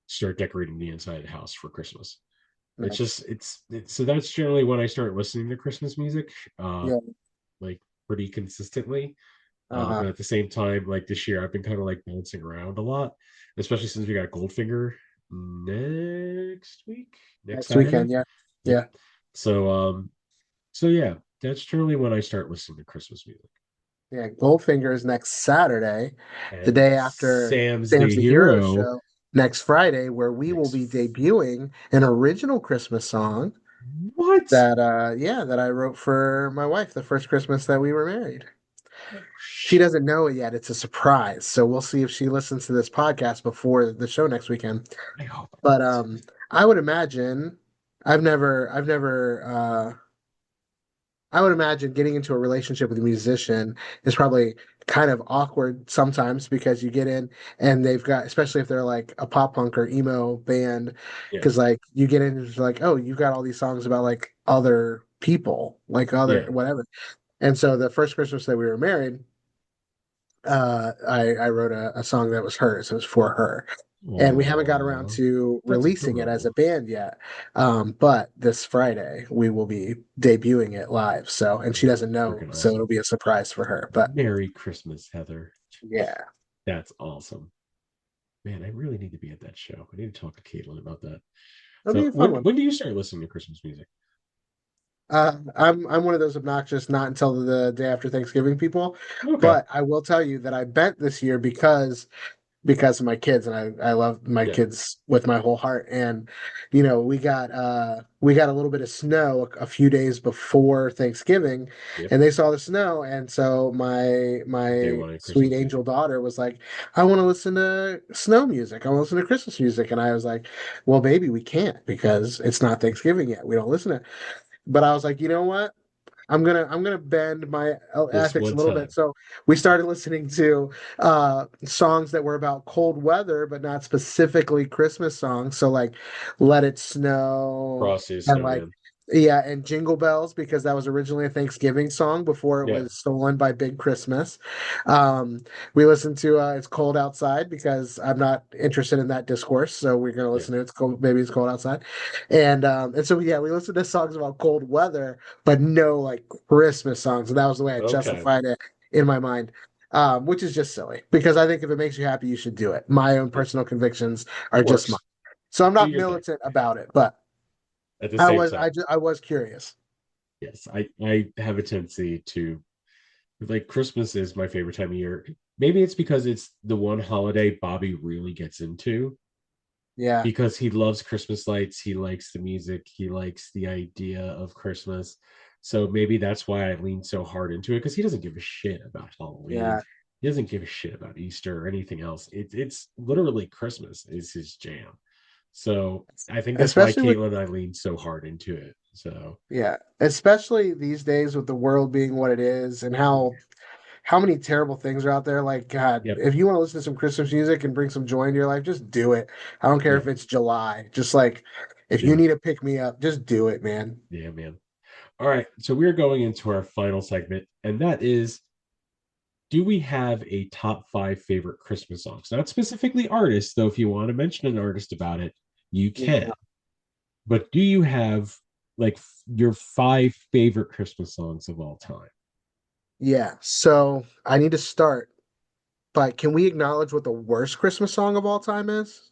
start decorating the inside of the house for Christmas. It's Nice. just it's so that's generally when I start listening to Christmas music, Yeah. like pretty consistently. Uh-huh. But at the same time, like this year, I've been kind of like bouncing around a lot, especially since we got Goldfinger next week, next Next weekend. Saturday. Yeah. Yep. Yeah. So so yeah, that's generally when I start listening to Christmas music. Yeah. Goldfinger is next Saturday, the And day after Sam's Sam's the the Hero hero show next Friday, where we will next. be debuting an original Christmas song What? that yeah, that I wrote for my wife the first Christmas that we were married. Oh She shit! doesn't know it yet. It's a surprise. So we'll see if she listens to this podcast before the show next weekend. I hope But not. I would imagine I've never I would imagine getting into a relationship with a musician is probably kind of awkward sometimes because you get in and they've got, especially if they're like a pop punk or emo band, Yeah, because like you get in and it's like, oh, you've got all these songs about like other people, like other yeah. whatever. And so the first Christmas that we were married, I wrote a song that was hers. It was for her. And we haven't got around Oh, to that's releasing it as a adorable. band yet. But this Friday we will be debuting it live. So, and she doesn't know, Freaking so awesome. it'll be a surprise for her. But Merry Christmas, Heather. yeah, That's awesome. Man, I really need to be at that show. I need to talk to Caitlin about that. it'll be So a fun one. when do you start listening to Christmas music? I'm one of those obnoxious not until the day after Thanksgiving people, Okay. but I will tell you that I bent this year because of my kids, and I love my Yeah. kids with my whole heart. And we got a little bit of snow a few days before Thanksgiving, Yep. and they saw the snow, and so They my wanted sweet Christmas angel music. daughter was like, I want to listen to snow music. I want to listen to Christmas music. And I was like, well, baby, we can't because it's not Thanksgiving yet. We don't listen to it. But I was like, you know what? I'm gonna bend my This ethics a one little bit. time. So we started listening to songs that were about cold weather, but not specifically Christmas songs. So like "Let It Snow" Frosty the and like Snowman. yeah, and "Jingle Bells" because that was originally a Thanksgiving song before it Yeah. was stolen by Big Christmas. Um, we listened to "It's Cold Outside" because I'm not interested in that discourse. So we're gonna Yeah. listen to "It's Cold," maybe it's cold outside, and so yeah, we listened to songs about cold weather but no like Christmas songs. And that was the way I Okay. justified it in my mind, which is just silly because I think if it makes you happy, you should do it. My own Yeah. personal convictions are It just mine. works. So I'm Do not your thing. militant about it, but At the same time, I was curious. yes, I have a tendency to like Christmas is my favorite time of year. Maybe it's because it's the one holiday Bobby really gets into Yeah, because he loves Christmas lights. He likes the music. He likes the idea of Christmas. So maybe that's why I lean so hard into it because he doesn't give a shit about Halloween. yeah. He doesn't give a shit about Easter or anything else. It's literally Christmas is his jam. So I think that's why Especially with Caitlin and I lean so hard into it. So yeah, especially these days with the world being what it is and how many terrible things are out there. Like, God, yep, if you want to listen to some Christmas music and bring some joy into your life, just do it. I don't care yeah, if it's July. Just like if you yeah, need to pick me up, just do it, man. yeah, man. All right, so we're going into our final segment, and that is, do we have a top five favorite Christmas songs? Not specifically artists, though if you want to mention an artist about it, you can. Yeah. But do you have like your five favorite Christmas songs of all time? Yeah. So I need to start, but can we acknowledge what the worst Christmas song of all time is?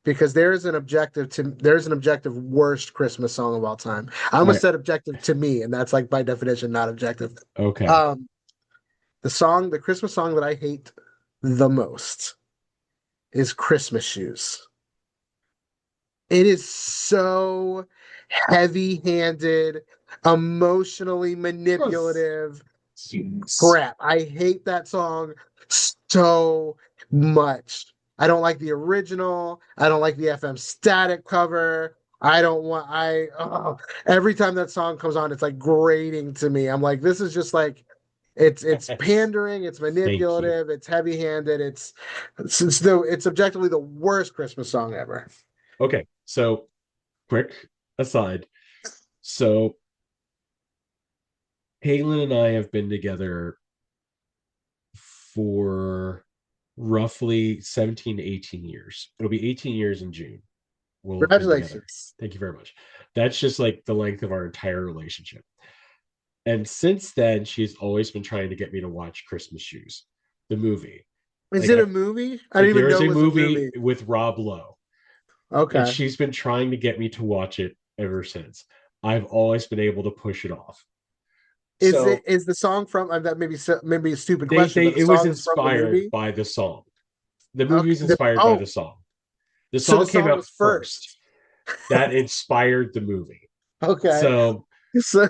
Because there's an objective worst Christmas song of all time. I All almost right. said objective to me, and that's like by definition not objective. Okay. Um, the Christmas song that I hate the most is Christmas Shoes. It is so heavy-handed, emotionally Yes. manipulative crap. I hate that song so much. I don't like the original. I don't like the FM Static cover. I don't want I every time that song comes on, it's like grating to me. I'm like, this is just like it's Yes. pandering, it's Thank you. manipulative, it's heavy-handed, it's objectively the worst Christmas song ever. Okay. So, quick aside. So, Caitlin and I have been together for roughly 17 to 18 years. It'll be 18 years in June. We'll have been together. Congratulations. Thank you very much. That's just like the length of our entire relationship. And since then, she's always been trying to get me to watch Christmas Shoes, the movie. Is Like it I, a movie? I didn't even there's know a it was a movie movie. with Rob Lowe, and Okay. she's been trying to get me to watch it ever since. I've always been able to push it off. So Is the song from that maybe a stupid they question, but the it was song is from the inspired movie? by the song. The movie Okay. is inspired by the Oh, song. The so the song came song out was first. first. That inspired the movie. Okay. So So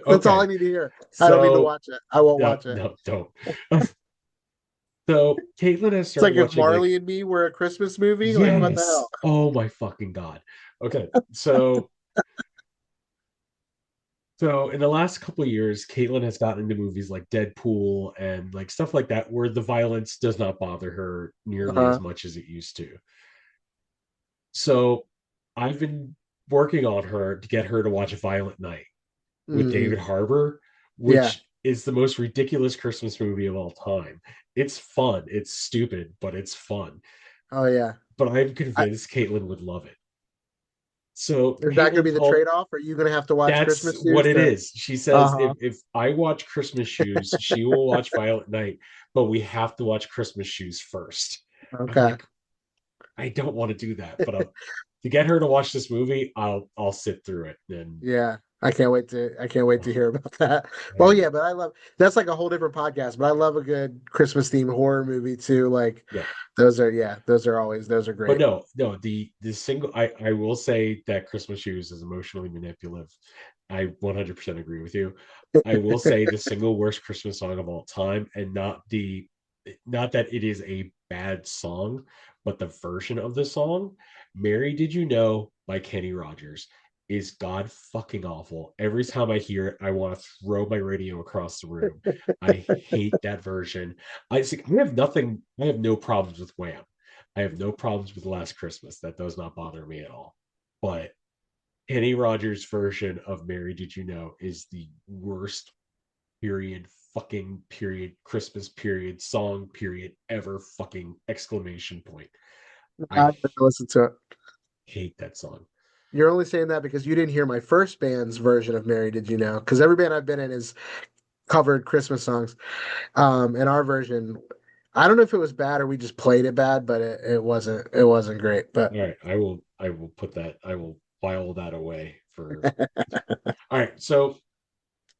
that's all I okay. need to hear. I don't need to So watch it. I won't no, watch it. no, don't. So Caitlin has It's started like if watching like Marley and Me were a Christmas movie. Like what the yes. hell? Oh my fucking god. Okay. So in the last couple of years, Caitlin has gotten into movies like Deadpool and like stuff like that where the violence does not bother her nearly as Uh-huh. much as it used to. So I've been working on her to get her to watch Violent Night with David Mm-mm. Harbour, Yeah. which is the most ridiculous Christmas movie of all time. It's fun, it's stupid, but it's fun. Oh yeah. But I'm I, convinced Caitlin would love it. So is that going to Caitlin be the told trade-off? Are you going to have to watch that's Christmas what Shoes it to? is. She says Uh-huh. if I watch Christmas Shoes, she will watch Violent Night, but we have to watch Christmas Shoes first. I'm Okay. like, I don't want to do that, but to get her to watch this movie, I'll sit through it. And Yeah. I can't wait to hear about that. Well, I, yeah, but I love that's like a whole different podcast, but I love a good Christmas themed horror movie too. Like yeah, those are but great. no, the single I will say that Christmas Shoes is emotionally manipulative. I 100% agree with you. I will say the single worst Christmas song of all time, and not that it is a bad song, but the version of the song, "Mary Did You Know" by Kenny Rogers, is god fucking awful. Every time I hear it, I want to throw my radio across the room. I hate that version. I have nothing. I have no problems with Wham. I have no problems with Last Christmas. That does not bother me at all. But Kenny Rogers' version of "Mary Did You Know" is the worst period fucking period Christmas period song period ever fucking exclamation point. I'm I gonna listen to it. hate that song. You're only saying that because you didn't hear my first band's version of Mary Did You Know? Because every band I've been in has covered Christmas songs. And our version, I don't know if it was bad or we just played it bad, but it wasn't great. But All right, I will put that I will file that away for all right. So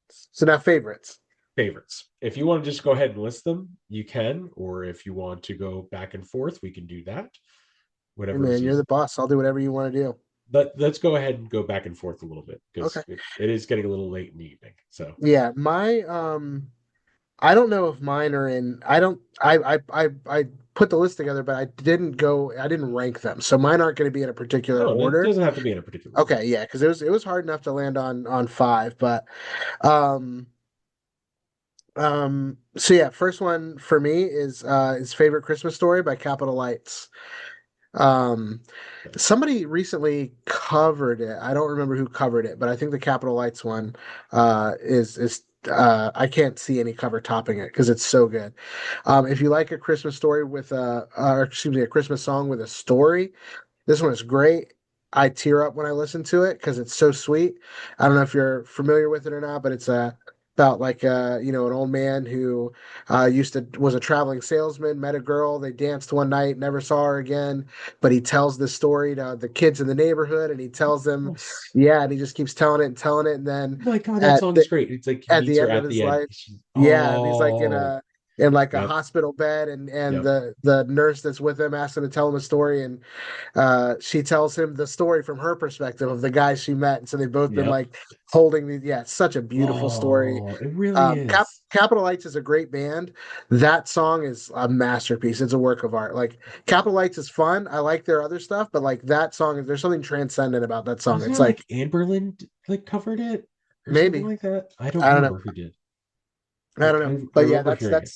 so now favorites. favorites. If you want to just go ahead and list them, you can, or if you want to go back and forth, we can do that. Hey Whatever is man, you're easy. the boss. I'll do whatever you want to do. Let's go ahead and go back and forth a little bit Okay. because it is getting a little late in the evening. So Yeah, my I don't know if mine are in I don't I put the list together, but I didn't rank them. So mine aren't going to be in a particular no, it order. doesn't have to be in a particular order. Okay, yeah, because it was hard enough to land on five, but um so yeah, first one for me is Favorite Christmas Story by Capital Lights. Um, Somebody recently covered it. I don't remember who covered it, but I think the Capital Lights one is I can't see any cover topping it because it's so good. If you like a Christmas story with or excuse me, a Christmas song with a story, this one is great. I tear up when I listen to it because it's so sweet. I don't know if you're familiar with it or not, but it's about like an old man who used to was a traveling salesman, met a girl, they danced one night, never saw her again. But he tells this story to the kids in the neighborhood, and he tells them, Yes. yeah, and he just keeps telling it, and then Oh my God, that at song the is great. It's like he at meets the her end of at his the end. life, yeah, and he's like Oh, in like a yep, hospital bed, and yep. the nurse that's with him asks him to tell him a story, and she tells him the story from her perspective of the guy she met, and so they've both been Yep. like holding the yeah, it's such a beautiful story. Oh, it really is. Capital Lights is a great band. That song is a masterpiece. It's a work of art. Like Capital Lights is fun. I like their other stuff, but like that song, there's something transcendent about that song. Wasn't It's it like like Amberlin like covered it or something maybe like that? I don't I don't know. remember who did. I don't know, I but yeah, remember hearing it.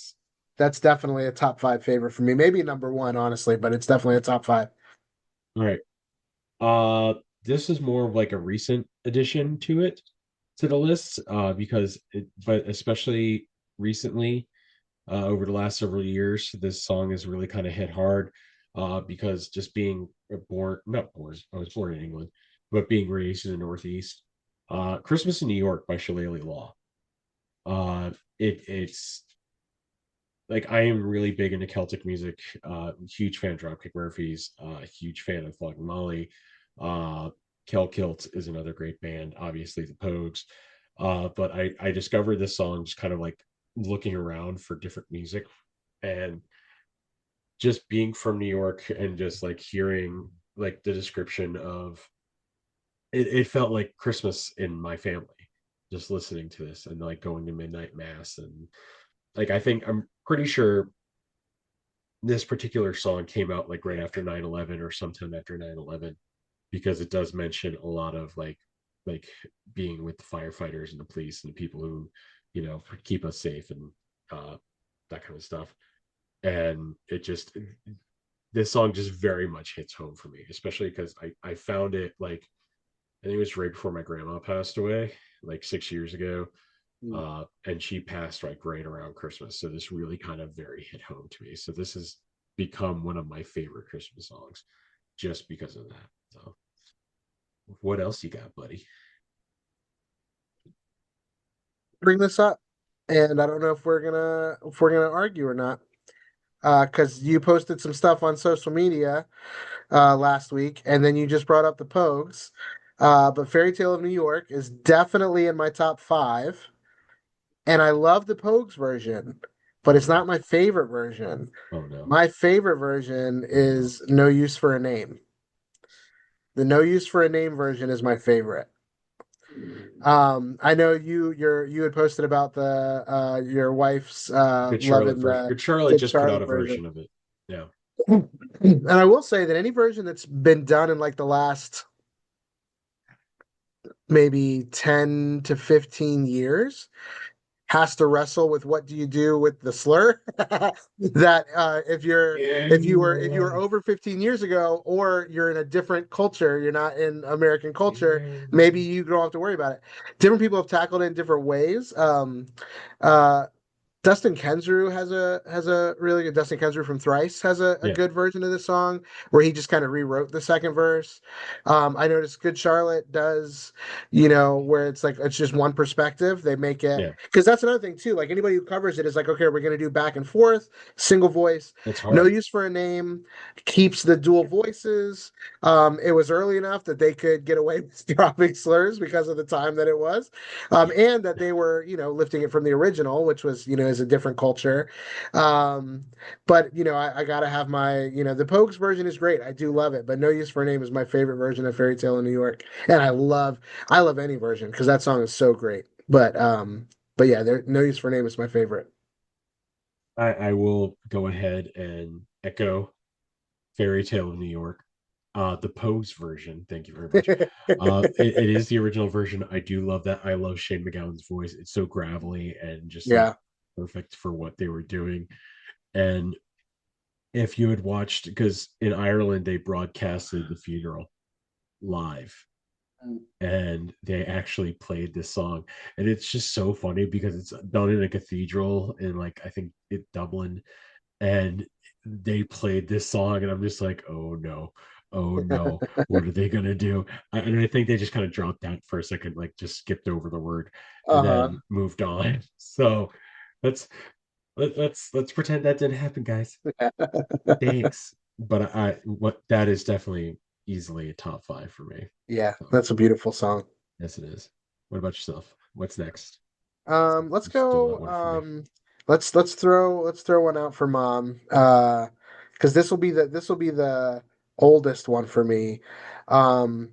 that's definitely a top five favorite for me. Maybe number one, honestly, but it's definitely a top five. All right. This is more of like a recent addition to the list, but especially recently, over the last several years, this song has really kind of hit hard, because just being not born, I was born in England, but being raised in the Northeast, Christmas in New York by Shillelagh Law. It's like I am really big into Celtic music. Huge fan of Dropkick Murphys. Huge fan of Flogging Molly. Uh, Kel Kilt is another great band. Obviously, the Pogues. But I discovered this song just kind of like looking around for different music, and just being from New York and just like hearing like the description of it. It felt like Christmas in my family. Just listening to this and like going to midnight mass, and like I'm pretty sure this particular song came out like right after 9/11 or sometime after 9/11, because it does mention a lot of like being with the firefighters and the police and the people who keep us safe, and uh that kind of stuff. And this song just very much hits home for me, especially because I found it like I think it was right before my grandma passed away, like 6 years ago. And she passed like right around Christmas. So this really kind of very hit home to me. So this has become one of my favorite Christmas songs just because of that. So what else you got, buddy? Bring this up, and I don't know if we're gonna argue or not. Because you posted some stuff on social media last week, and then you just brought up the Pogues. But Fairy Tale of New York is definitely in my top five, and I love the Pogues version, but Oh it's no. not my favorite version. Oh no. My favorite version Oh no. is No Use for a Name. The No Use for a Name version is my favorite. I know you had posted about the your wife's Good Charlotte loving version. the Good Charlotte Good just put out Charlotte a version. version of it. Yeah. And I will say that any version that's been done in like the last maybe 10 to 15 years has to wrestle with what do you do with the slur that if you were Yeah. over 15 years ago, or you're in a different culture, you're not in American culture, Yeah. maybe you don't have to worry about it. Different people have tackled it in different ways. Uh Dustin Kensrue has a really good Dustin Kensrue from Thrice has a Yeah. good version of the song where he just kind of rewrote the second verse. I noticed Good Charlotte does, where it's like it's just one perspective. They make it Yeah. because that's another thing too. Like anybody who covers it is like, okay, we're gonna do back and forth, single voice, It's no hard. use for a name, keeps the dual voices. It was early enough that they could get away with dropping slurs because of the time that it was, and that they were, lifting it from the original, which was, is a different culture. Um, but I gotta have my, the Pogues version is great. I do love it, but No Use for a Name is my favorite version of Fairy Tale in New York, and I love any version because that song is so great. But yeah, No Use for a Name is my favorite. I will go ahead and echo Fairy Tale of New York. The Pose version. Thank you very much. It is the original version. I do love that. I love Shane McGowan's voice. It's so gravelly and just like Yeah. perfect for what they were doing. And if you had watched, because in Ireland they broadcasted the funeral live, and they actually played this song, and it's just so funny because it's done in a cathedral in, like, I think it Dublin, and they played this song, and I'm just like, oh no, oh no, what are they gonna do? And I think they just kind of dropped that for a second, like just skipped over the word and Uh-huh. then moved on. So let's let's pretend that didn't happen, guys. Thanks. But I what that is definitely easily a top five for me. Yeah, So that's a beautiful song. yes, it is. What about yourself? What's next? Let's You still got go. one for me. Let's throw one out for mom. Because this will be the oldest one for me. Um,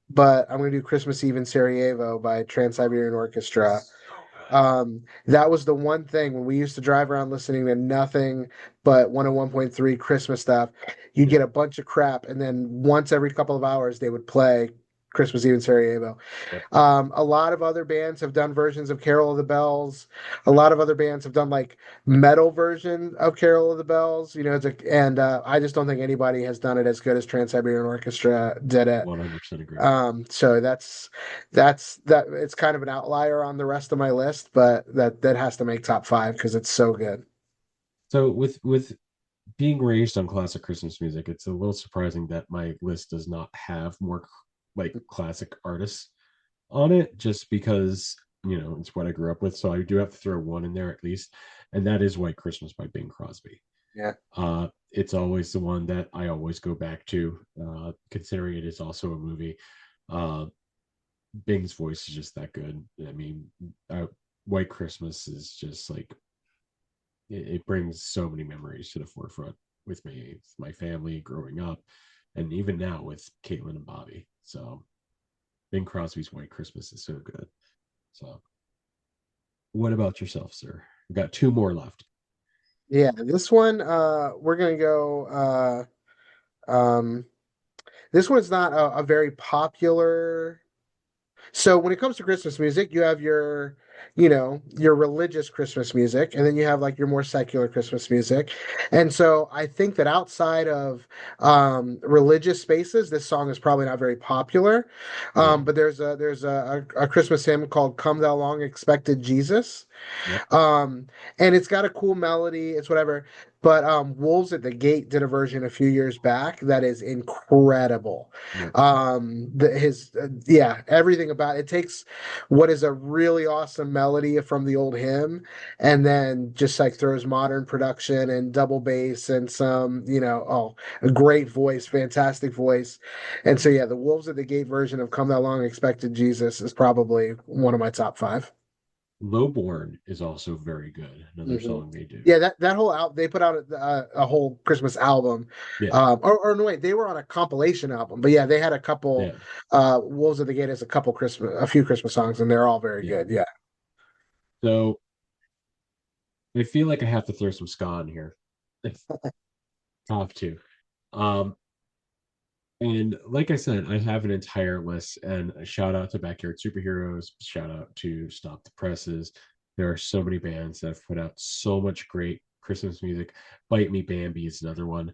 but I'm gonna do Christmas Eve in Sarajevo by Trans-Siberian Orchestra. So good. That was the one thing when we used to drive around listening to nothing but 101.3 Christmas stuff. You'd Yeah. get a bunch of crap, and then once every couple of hours they would play Christmas Eve in Sarajevo. Yep. A lot of other bands have done versions of Carol of the Bells. A lot of other bands have done like metal version of Carol of the Bells. And I just don't think anybody has done it as good as Trans-Siberian Orchestra did it. 100% agree. So that's it's kind of an outlier on the rest of my list, but that has to make top five because it's so good. So with being raised on classic Christmas music, it's a little surprising that my list does not have more like classic artists on it, just because it's what I grew up with. So I do have to throw one in there at least, and that is White Christmas by Bing Crosby. Yeah. It's always the one that I always go back to, considering it is also a movie. Uh, Bing's voice is just that good. I mean, White Christmas is just like it brings so many memories to the forefront with me, with my family growing up, and even now with Caitlin and Bobby. So Bing Crosby's White Christmas is so good. So what about yourself, sir? We've got two more left. Yeah, this one we're gonna go this one's not a very popular. So when it comes to Christmas music, you have your religious Christmas music, and then you have like your more secular Christmas music. And so I think that outside of religious spaces, this song is probably not very popular. Yeah. But there's a Christmas hymn called "Come Thou Long Expected Jesus." Yep. Um, and it's got a cool melody. It's whatever. But Wolves at the Gate did a version a few years back that is incredible. Yep. Yeah, everything about it takes what is a really awesome melody from the old hymn, and then just like throws modern production and double bass and a great voice, fantastic voice. And so yeah, the Wolves at the Gate version of "Come Thou Long Expected Jesus" is probably one of my top five. Lowborn is also very good. Another hmm song they do. Yeah, that whole out they put out a whole Christmas album, Yeah. or no wait, they were on a compilation album, but yeah, they had a couple. Yeah. Wolves of the Gate has a few Christmas songs, and they're all very Yeah. good. Yeah, So I feel like I have to throw some ska in here. Top two. Um, and like I said, I have an entire list, and a shout out to Backyard Superheroes, shout out to Stop the Presses. There are so many bands that have put out so much great Christmas music. Bite Me Bambi is another one.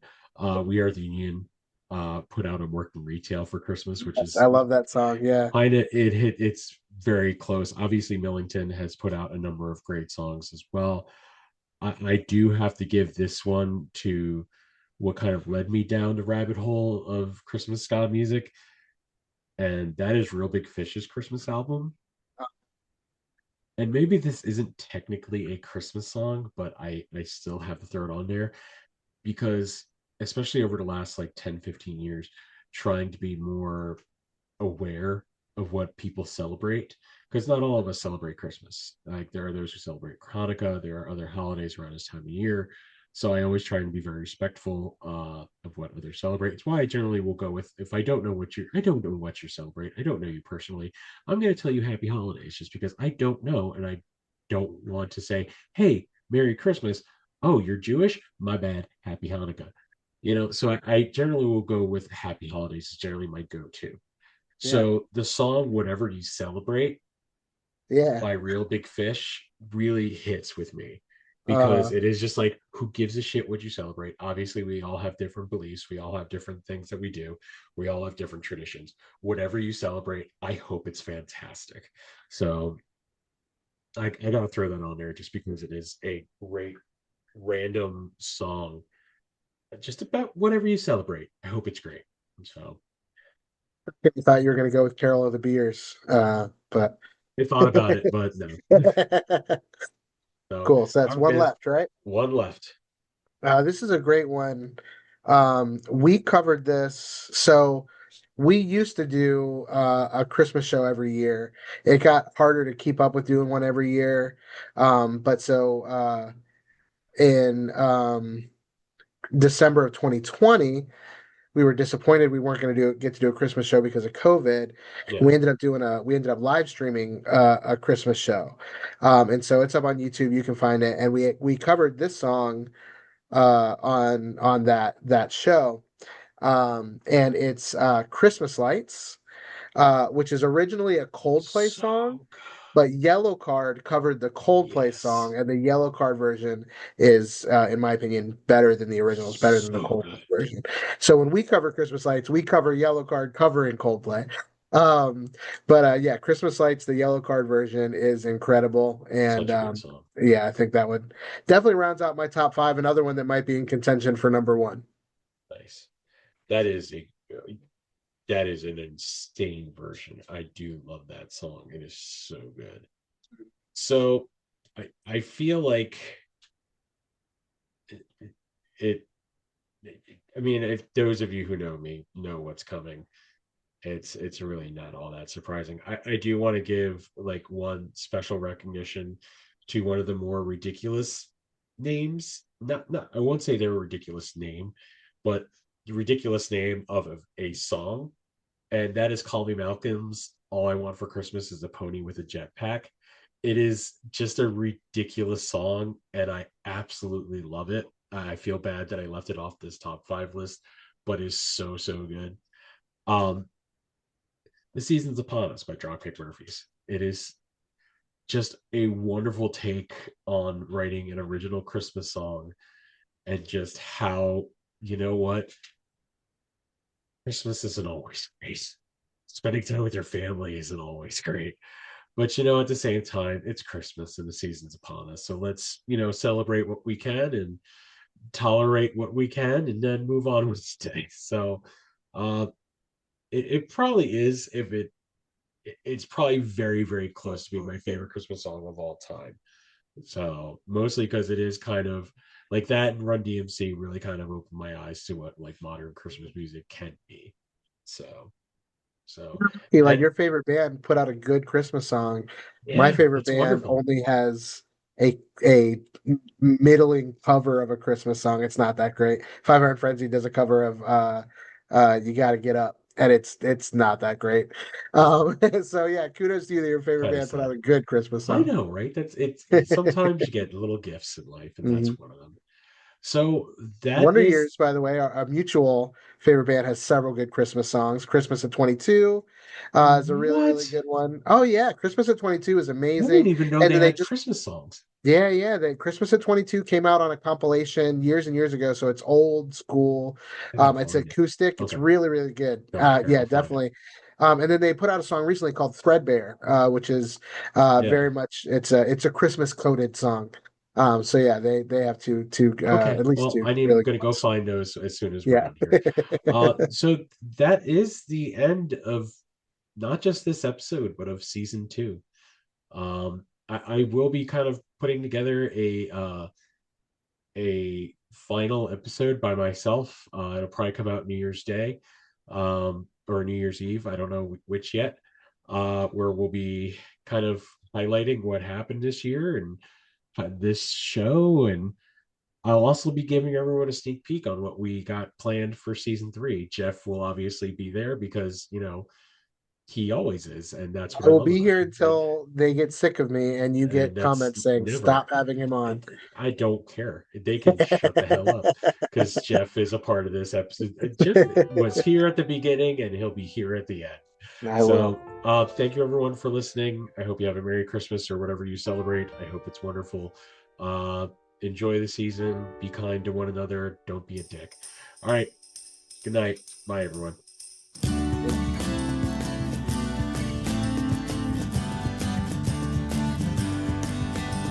We Are the Union put out a Working Retail for Christmas, which yes, I is love that song. Yeah, kind of it's very close. Obviously, Millington has put out a number of great songs as well. I do have to give this one to what kind of led me down the rabbit hole of Christmas ska music, and that is Real Big Fish's Christmas album. And maybe this isn't technically a Christmas song, but I still have to throw it on there because especially over the last like 10-15 years, trying to be more aware of what people celebrate, because not all of us celebrate Christmas. Like there are those who celebrate Hanukkah, there are other holidays around this time of year. So I always try and be very respectful of what others celebrate. It's why I generally will go with, if I don't know what you celebrate, I don't know you personally, I'm going to tell you Happy Holidays, just because I don't know, and I don't want to say, hey, Merry Christmas. Oh, you're Jewish? My bad. Happy Hanukkah. So I generally will go with Happy Holidays is generally my go-to. yeah, So the song "Whatever You Celebrate" yeah. by Real Big Fish really hits with me. because it is just like, who gives a shit what you celebrate? Obviously, we all have different beliefs, we all have different things that we do, we all have different traditions. Whatever you celebrate, I hope it's fantastic. So I gotta throw that on there just because it is a great random song just about whatever you celebrate. I hope it's great. So I thought you were going to go with Carol of the Beers, but I thought about it, but no. So cool. So that's all right, one man. left, right? One left. This is a great one. We covered this. So we used to do a Christmas show every year. It got harder to keep up with doing one every year. But so in December of 2020, we were disappointed we weren't going to get to do a Christmas show because of COVID. Yeah. We ended up live streaming a Christmas show, and so it's up on YouTube. You can find it, and we covered this song on that show, and it's Christmas Lights, which is originally a Coldplay So song, good. but Yellow Card covered the Coldplay Yes. song, and the Yellow Card version is, in my opinion, better than the original. It's better than the So Coldplay good. version. So when we cover Christmas Lights, we cover Yellow Card covering Coldplay. Um, but yeah, Christmas Lights, the Yellow Card version is incredible, and Such a good song. yeah, I think that would definitely rounds out my top five. Another one that might be in contention for number one. Nice. That is a that is an insane version. I do love that song. It is so good. So I feel like it, it I mean, if those of you who know me know what's coming, it's really not all that surprising. I do want to give like one special recognition to one of the more ridiculous names. Not I won't say they're a ridiculous name, but the ridiculous name of a song, and that is Call Me Malcolm's All I Want for Christmas is a Pony with a Jetpack. It is just a ridiculous song, and I absolutely love it. I feel bad that I left it off this top five list, but it's so so good. Um, the Season's Upon Us by Dropkick Murphys. It is just a wonderful take on writing an original Christmas song and just how, you know what, Christmas isn't always great. Spending time with your family isn't always great. But at the same time, it's Christmas and the season's upon us. So let's, celebrate what we can and tolerate what we can and then move on with the day. So uh it probably is if it's probably very, very close to being my favorite Christmas song of all time. So mostly because it is kind of like that, and Run DMC really kind of opened my eyes to what like modern Christmas music can be. So so Like that your favorite band put out a good Christmas song. My yeah, favorite it's band wonderful. only has a middling cover of a Christmas song. It's not that great. 500 Frenzy does a cover of You Gotta Get Up, and it's not that great. So yeah, kudos to you that your favorite Kind of band put out sad. a good Christmas I song. know, right? It's sometimes you get little gifts in life, and Mhm. that's one of them. So that Wonder is Years, by the way, our mutual favorite band has several good Christmas songs. Christmas at 22 is a really, really what? good one. Oh yeah, Christmas at 22 is I didn't amazing. even know And they then they had just Christmas songs. yeah, the Christmas at 22 came out on a compilation years and years ago, so it's old school. I gotta It's find it. acoustic. It's Okay. really, really good. Okay, Yeah, I'll find it. definitely. And then they put out a song recently called Threadbare, which is Yeah. very much it's a Christmas coded song. So yeah, they have two Okay. at least Well, two I'm really good gonna go ones. find those as soon as we're Yeah. done here. So that is the end of not just this episode, but of season two. I will be kind of putting together a final episode by myself. It'll probably come out New Year's Day, or New Year's Eve. I don't know which yet. Where we'll be kind of highlighting what happened this year and this show, and I'll also be giving everyone a sneak peek on what we got planned for season three. Jeff will obviously be there because he always is, and that's what I I will love be about here him. And until they get sick of me and you and get that's comments saying never. stop having him on. I don't care. They can shut the hell up because Jeff is a part of this episode. Jeff was here at the beginning and he'll be here at the end. I will. So, thank you everyone for listening. I hope you have a Merry Christmas or whatever you celebrate. I hope it's wonderful. Uh, enjoy the season. Be kind to one another. Don't be a dick. All right. Good night. Bye, everyone.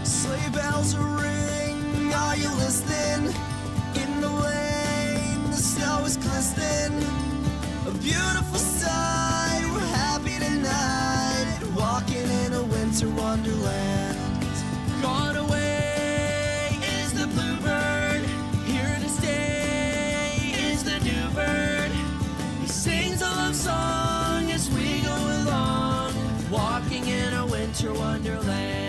Sleigh bells are ring, are you listening? In the lane, the snow is glistening. A beautiful sight, we're happy tonight. Walking in a winter wonderland. Gone away is the bluebird. Here to stay is the new bird. He sings a love song as we go along. Walking in a winter wonderland.